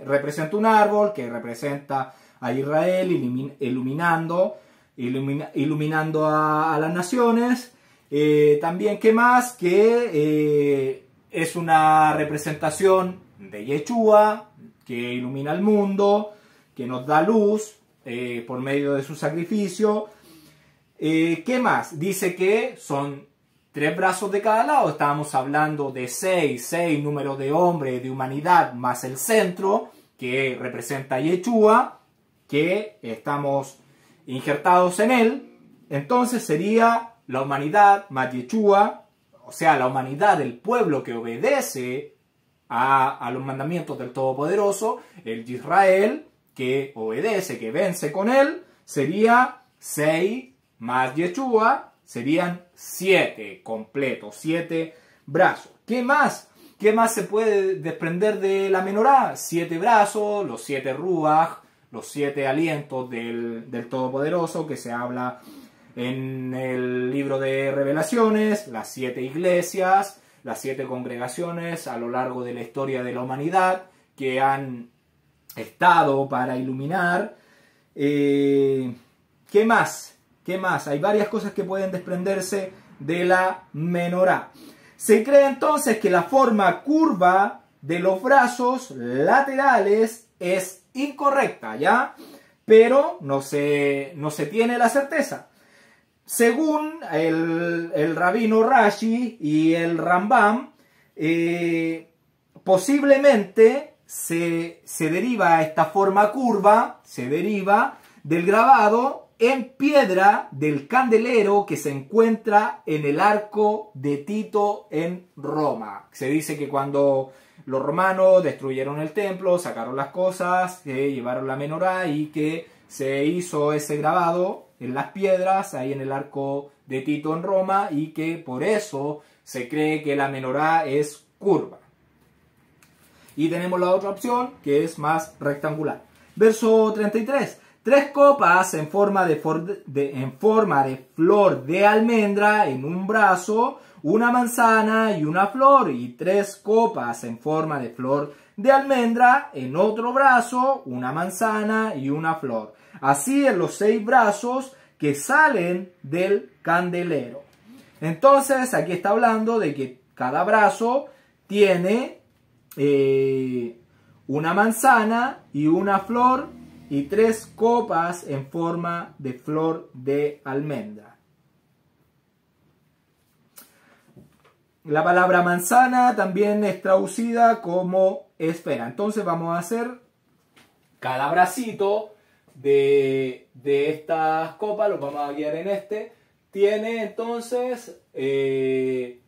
representa un árbol, que representa a Israel iluminando a las naciones. También, ¿qué más? Que es una representación de Yeshua, que ilumina el mundo, que nos da luz por medio de su sacrificio. ¿Qué más? Dice que son 3 brazos de cada lado. Estábamos hablando de 6 números de hombres, de humanidad, más el centro, que representa a Yeshua, que estamos injertados en él. Entonces sería la humanidad más Yeshua, o sea, la humanidad del pueblo que obedece a los mandamientos del Todopoderoso. El Israel que obedece, que vence con él, sería 6 más Yeshua, serían 7 completos, 7 brazos. ¿Qué más? ¿Qué más se puede desprender de la menorá? 7 brazos, los 7 ruach, los 7 alientos del Todopoderoso, que se habla en el libro de Revelaciones, las 7 iglesias, las 7 congregaciones a lo largo de la historia de la humanidad que han estado para iluminar. ¿Qué más? ¿Qué más? Hay varias cosas que pueden desprenderse de la menorá. Se cree entonces que la forma curva de los brazos laterales es incorrecta, ¿ya? Pero no se tiene la certeza. Según el rabino Rashi y el Rambam, posiblemente se deriva esta forma curva, se deriva del grabado en piedra del candelero que se encuentra en el arco de Tito en Roma. Se dice que cuando los romanos destruyeron el templo, sacaron las cosas, llevaron la menorá y que se hizo ese grabado en las piedras ahí en el arco de Tito en Roma y que por eso se cree que la menorá es curva. Y tenemos la otra opción que es más rectangular. Verso 33. 3 copas en forma de flor de almendra en un brazo, una manzana y una flor, y 3 copas en forma de flor de almendra en otro brazo, una manzana y una flor. Así en los 6 brazos que salen del candelero. Entonces aquí está hablando de que cada brazo tiene una manzana y una flor y 3 copas en forma de flor de almendra. La palabra manzana también es traducida como esfera. Entonces vamos a hacer cada bracito de estas copas, lo vamos a guiar en este. Tiene entonces 3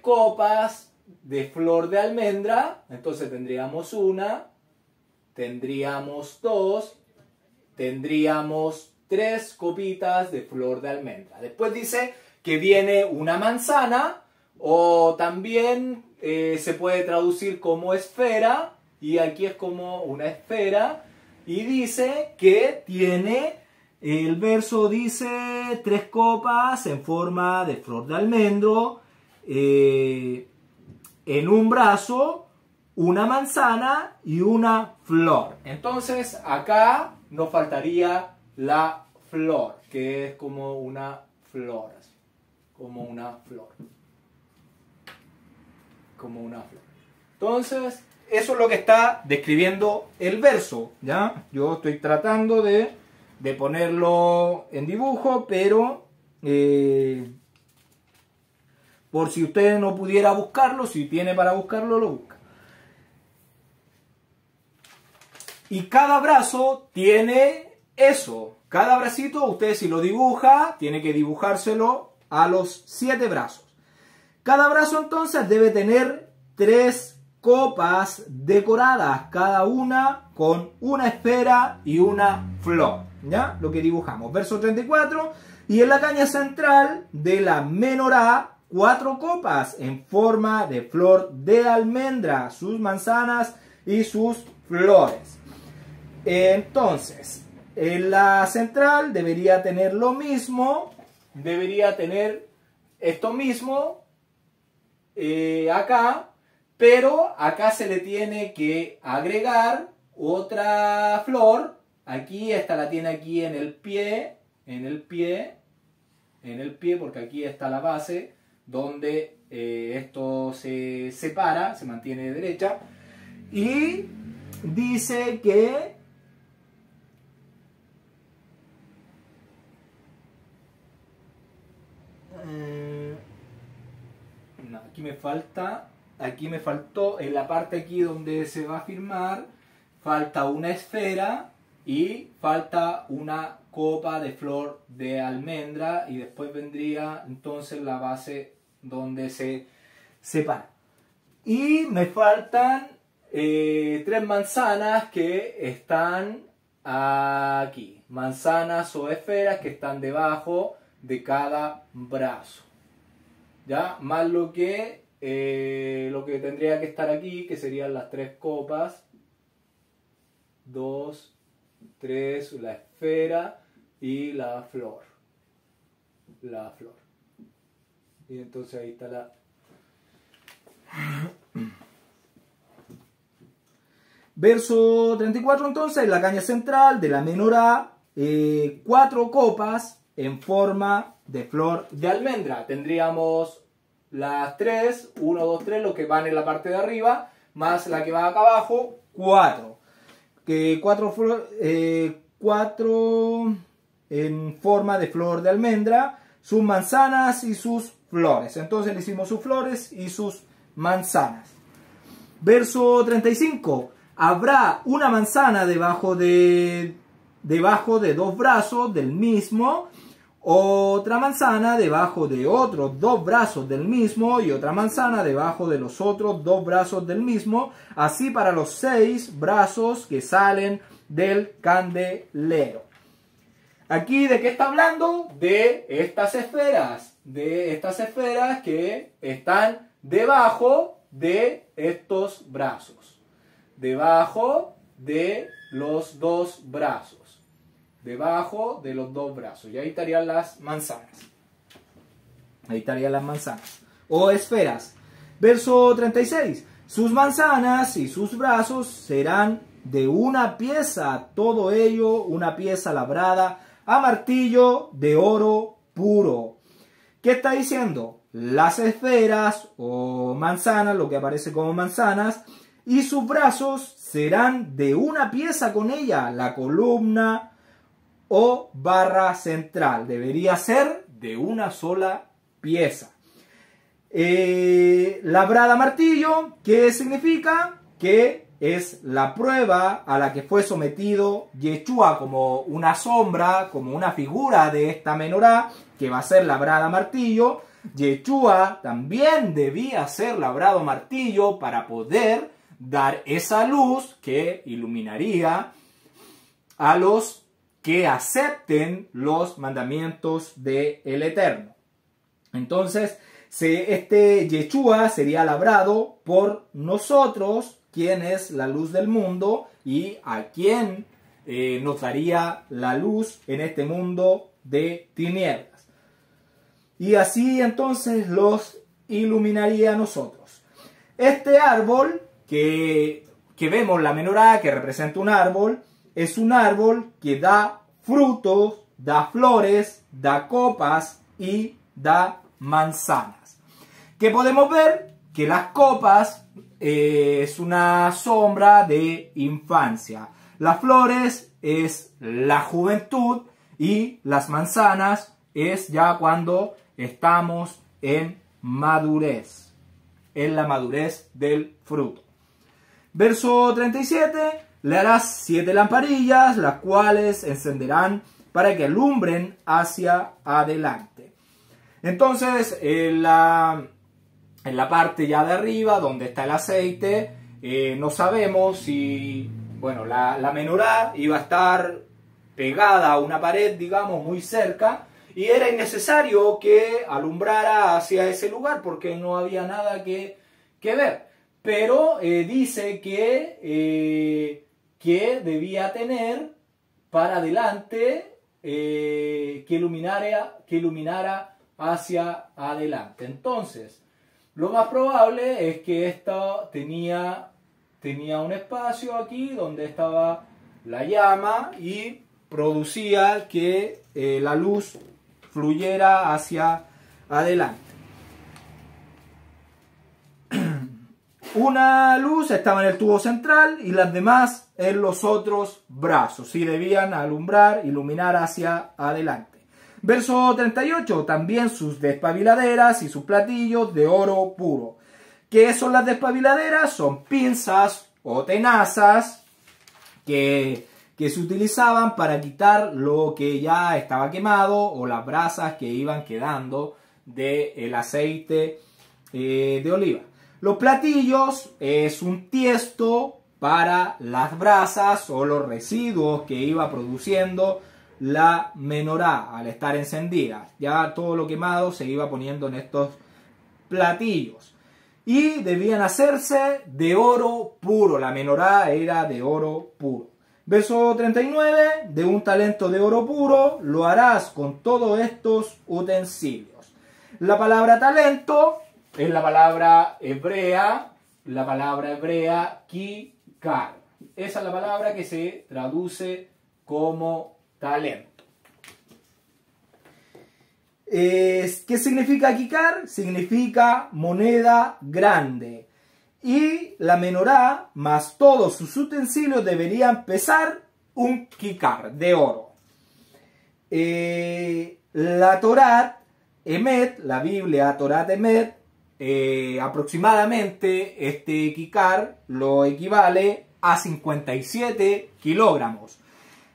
copas de flor de almendra. Entonces tendríamos una, tendríamos 2, tendríamos 3 copitas de flor de almendra. Después dice que viene una manzana, o también se puede traducir como esfera, y aquí es como una esfera, y dice que tiene, el verso dice 3 copas en forma de flor de almendro, en un brazo, una manzana y una flor. Entonces acá nos faltaría la flor, que es como una flor, como una flor, como una flor. Entonces eso es lo que está describiendo el verso, ¿ya? Yo estoy tratando de ponerlo en dibujo, pero por si usted no pudiera buscarlo, si tiene para buscarlo, lo busca. Y cada brazo tiene eso. Cada bracito, usted si lo dibuja, tiene que dibujárselo a los 7 brazos. Cada brazo entonces debe tener 3 copas decoradas, cada una con una esfera y una flor. ¿Ya? Lo que dibujamos. Verso 34. Y en la caña central de la menorá, 4 copas en forma de flor de almendra, sus manzanas y sus flores. Entonces, en la central debería tener lo mismo, debería tener esto mismo acá, pero acá se le tiene que agregar otra flor. Aquí esta la tiene aquí en el pie, porque aquí está la base donde esto se separa, se mantiene derecha, y dice que no, aquí me faltó en la parte aquí donde se va a firmar, falta una esfera y falta una copa de flor de almendra, y después vendría entonces la base donde se separa. Y me faltan 3 manzanas que están aquí, manzanas o esferas que están debajo de cada brazo, ya, más lo que tendría que estar aquí, que serían las 3 copas, 2, 3, la esfera y la flor, y entonces ahí está la verso 34. Entonces, la caña central de la menorá, 4 copas en forma de flor de almendra. Tendríamos las 3, 1, 2, 3, lo que van en la parte de arriba, más la que va acá abajo, 4. 4 en forma de flor de almendra, sus manzanas y sus flores. Entonces le hicimos sus flores y sus manzanas. Verso 35. Habrá una manzana debajo de 2 brazos del mismo, otra manzana debajo de otros 2 brazos del mismo, y otra manzana debajo de los otros 2 brazos del mismo, así para los 6 brazos que salen del candelero. Aquí, ¿de qué está hablando? De estas esferas que están debajo de estos brazos, debajo de los 2 brazos. Debajo de los 2 brazos. Y ahí estarían las manzanas. Ahí estarían las manzanas. O esferas. Verso 36. Sus manzanas y sus brazos serán de una pieza. Todo ello una pieza labrada a martillo de oro puro. ¿Qué está diciendo? Las esferas o manzanas, lo que aparece como manzanas, y sus brazos serán de una pieza con ella. La columna o barra central debería ser de una sola pieza. Labrada a martillo, ¿qué significa? Que es la prueba a la que fue sometido Yeshua como una sombra, como una figura de esta menorá, que va a ser labrada a martillo. Yeshua también debía ser labrado a martillo para poder dar esa luz que iluminaría a los que acepten los mandamientos del Eterno. Entonces, este Yeshua sería labrado por nosotros, quien es la luz del mundo, y a quien nos daría la luz en este mundo de tinieblas. Y así entonces los iluminaría a nosotros. Este árbol que vemos, la menorá, que representa un árbol, es un árbol que da frutos, da flores, da copas y da manzanas. ¿Qué podemos ver? Que las copas es una sombra de infancia. Las flores es la juventud y las manzanas es ya cuando estamos en madurez, en la madurez del fruto. Verso 37. Le harás 7 lamparillas, las cuales encenderán para que alumbren hacia adelante. Entonces, en la parte ya de arriba, donde está el aceite, no sabemos si, bueno, la menorá iba a estar pegada a una pared, digamos, muy cerca, y era innecesario que alumbrara hacia ese lugar, porque no había nada que ver. Pero dice que debía tener para adelante, que iluminara hacia adelante. Entonces, lo más probable es que esto tenía un espacio aquí donde estaba la llama y producía que la luz fluyera hacia adelante. Una luz estaba en el tubo central y las demás en los otros brazos y debían alumbrar, iluminar hacia adelante. Verso 38, también sus despabiladeras y sus platillos de oro puro. ¿Qué son las despabiladeras? Son pinzas o tenazas que se utilizaban para quitar lo que ya estaba quemado o las brasas que iban quedando del aceite de oliva. Los platillos es un tiesto para las brasas o los residuos que iba produciendo la menorá al estar encendida. Ya todo lo quemado se iba poniendo en estos platillos. Y debían hacerse de oro puro. La menorá era de oro puro. Verso 39. De un talento de oro puro lo harás con todos estos utensilios. La palabra talento es la palabra hebrea kikar. Esa es la palabra que se traduce como talento. ¿Qué significa kikar? Significa moneda grande. Y la menorá más todos sus utensilios deberían pesar un kikar de oro. La Torat Emet, la Biblia Torat Emet, aproximadamente este kikar lo equivale a 57 kilogramos.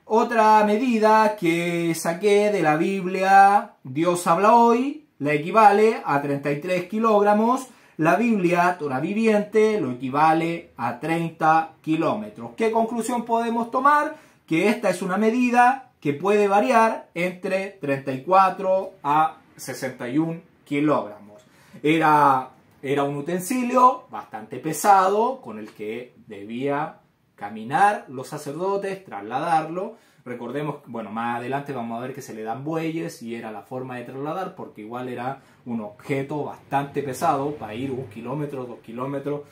Otra medida que saqué de la Biblia Dios habla hoy la equivale a 33 kilogramos. La Biblia Torah viviente lo equivale a 30 kilómetros. ¿Qué conclusión podemos tomar? Que esta es una medida que puede variar entre 34 a 61 kilogramos. Era un utensilio bastante pesado con el que debía caminar los sacerdotes, trasladarlo. Recordemos, bueno, más adelante vamos a ver que se le dan bueyes y era la forma de trasladar porque igual era un objeto bastante pesado para ir 1 kilómetro, 2 kilómetros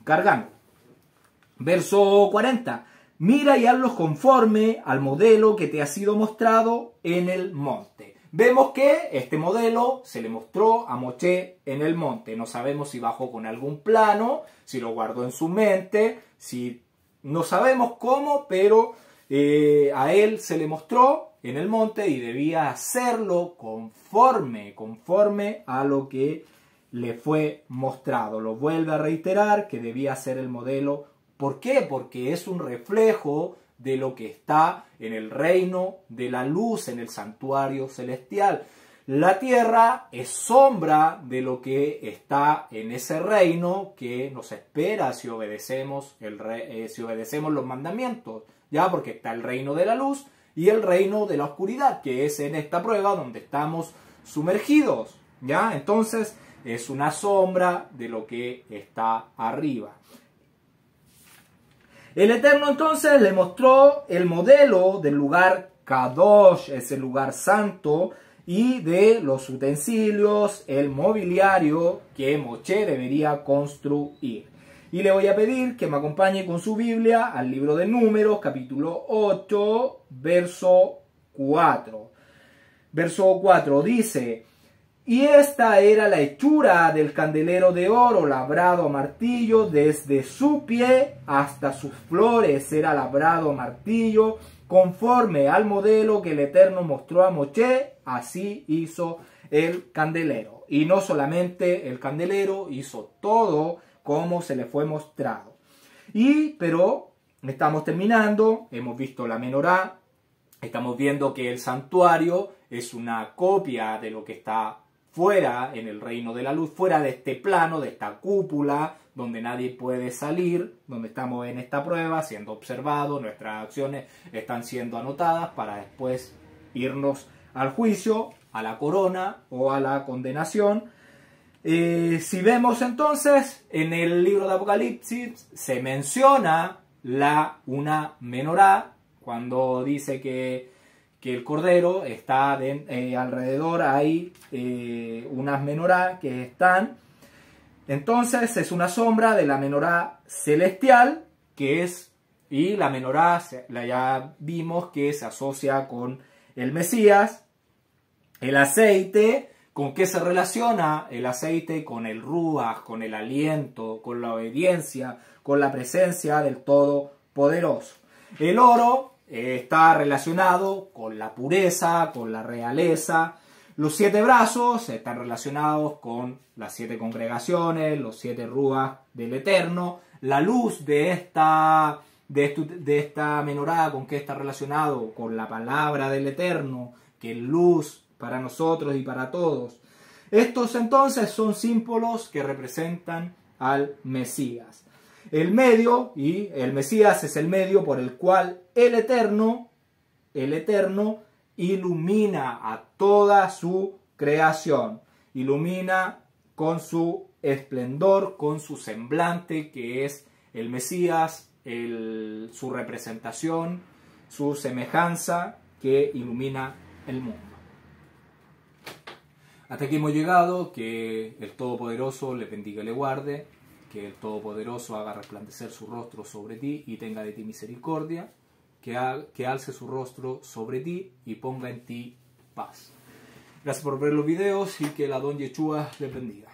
cargando. Verso 40. Mira y hazlos conforme al modelo que te ha sido mostrado en el monte. Vemos que este modelo se le mostró a Moshe en el monte. No sabemos si bajó con algún plano, si lo guardó en su mente, si no sabemos cómo, pero a él se le mostró en el monte y debía hacerlo conforme a lo que le fue mostrado. Lo vuelve a reiterar que debía ser el modelo. ¿Por qué? Porque es un reflejo de lo que está en el reino de la luz, en el santuario celestial. La tierra es sombra de lo que está en ese reino que nos espera si obedecemos los mandamientos, ya, porque está el reino de la luz y el reino de la oscuridad, que es en esta prueba donde estamos sumergidos, ya. Entonces es una sombra de lo que está arriba. El Eterno entonces le mostró el modelo del lugar Kadosh, ese lugar santo, y de los utensilios, el mobiliario que Moshe debería construir. Y le voy a pedir que me acompañe con su Biblia al libro de Números, capítulo 8, verso 4. Verso 4 dice: y esta era la hechura del candelero de oro labrado a martillo, desde su pie hasta sus flores era labrado a martillo, conforme al modelo que el Eterno mostró a Moshe, así hizo el candelero. Y no solamente el candelero, hizo todo como se le fue mostrado. Pero estamos terminando, hemos visto la menorá, estamos viendo que el santuario es una copia de lo que está fuera en el reino de la luz, fuera de este plano, de esta cúpula, donde nadie puede salir, donde estamos en esta prueba, siendo observados, nuestras acciones están siendo anotadas para después irnos al juicio, a la corona o a la condenación. Si vemos entonces, en el libro de Apocalipsis se menciona una menorá, cuando dice que el Cordero está alrededor, hay unas menorá que están. Entonces es una sombra de la menorá celestial, que es, y la menorá ya vimos que se asocia con el Mesías, el aceite ¿Con qué se relaciona el aceite? Con el ruaj, con el aliento, con la obediencia, con la presencia del Todopoderoso. El oro está relacionado con la pureza, con la realeza. Los 7 brazos están relacionados con las 7 congregaciones, los 7 ruaj del Eterno. La luz de esta menorá, ¿con qué está relacionado? Con la palabra del Eterno, que es luz para nosotros y para todos. Estos entonces son símbolos que representan al Mesías. El medio, y el Mesías es el medio por el cual el Eterno ilumina a toda su creación. Ilumina con su esplendor, con su semblante, que es el Mesías, su representación, su semejanza, que ilumina el mundo. Hasta aquí hemos llegado. Que el Todopoderoso le bendiga y le guarde. Que el Todopoderoso haga resplandecer su rostro sobre ti y tenga de ti misericordia. Que alce su rostro sobre ti y ponga en ti paz. Gracias por ver los videos y que la Don Yeshua les bendiga.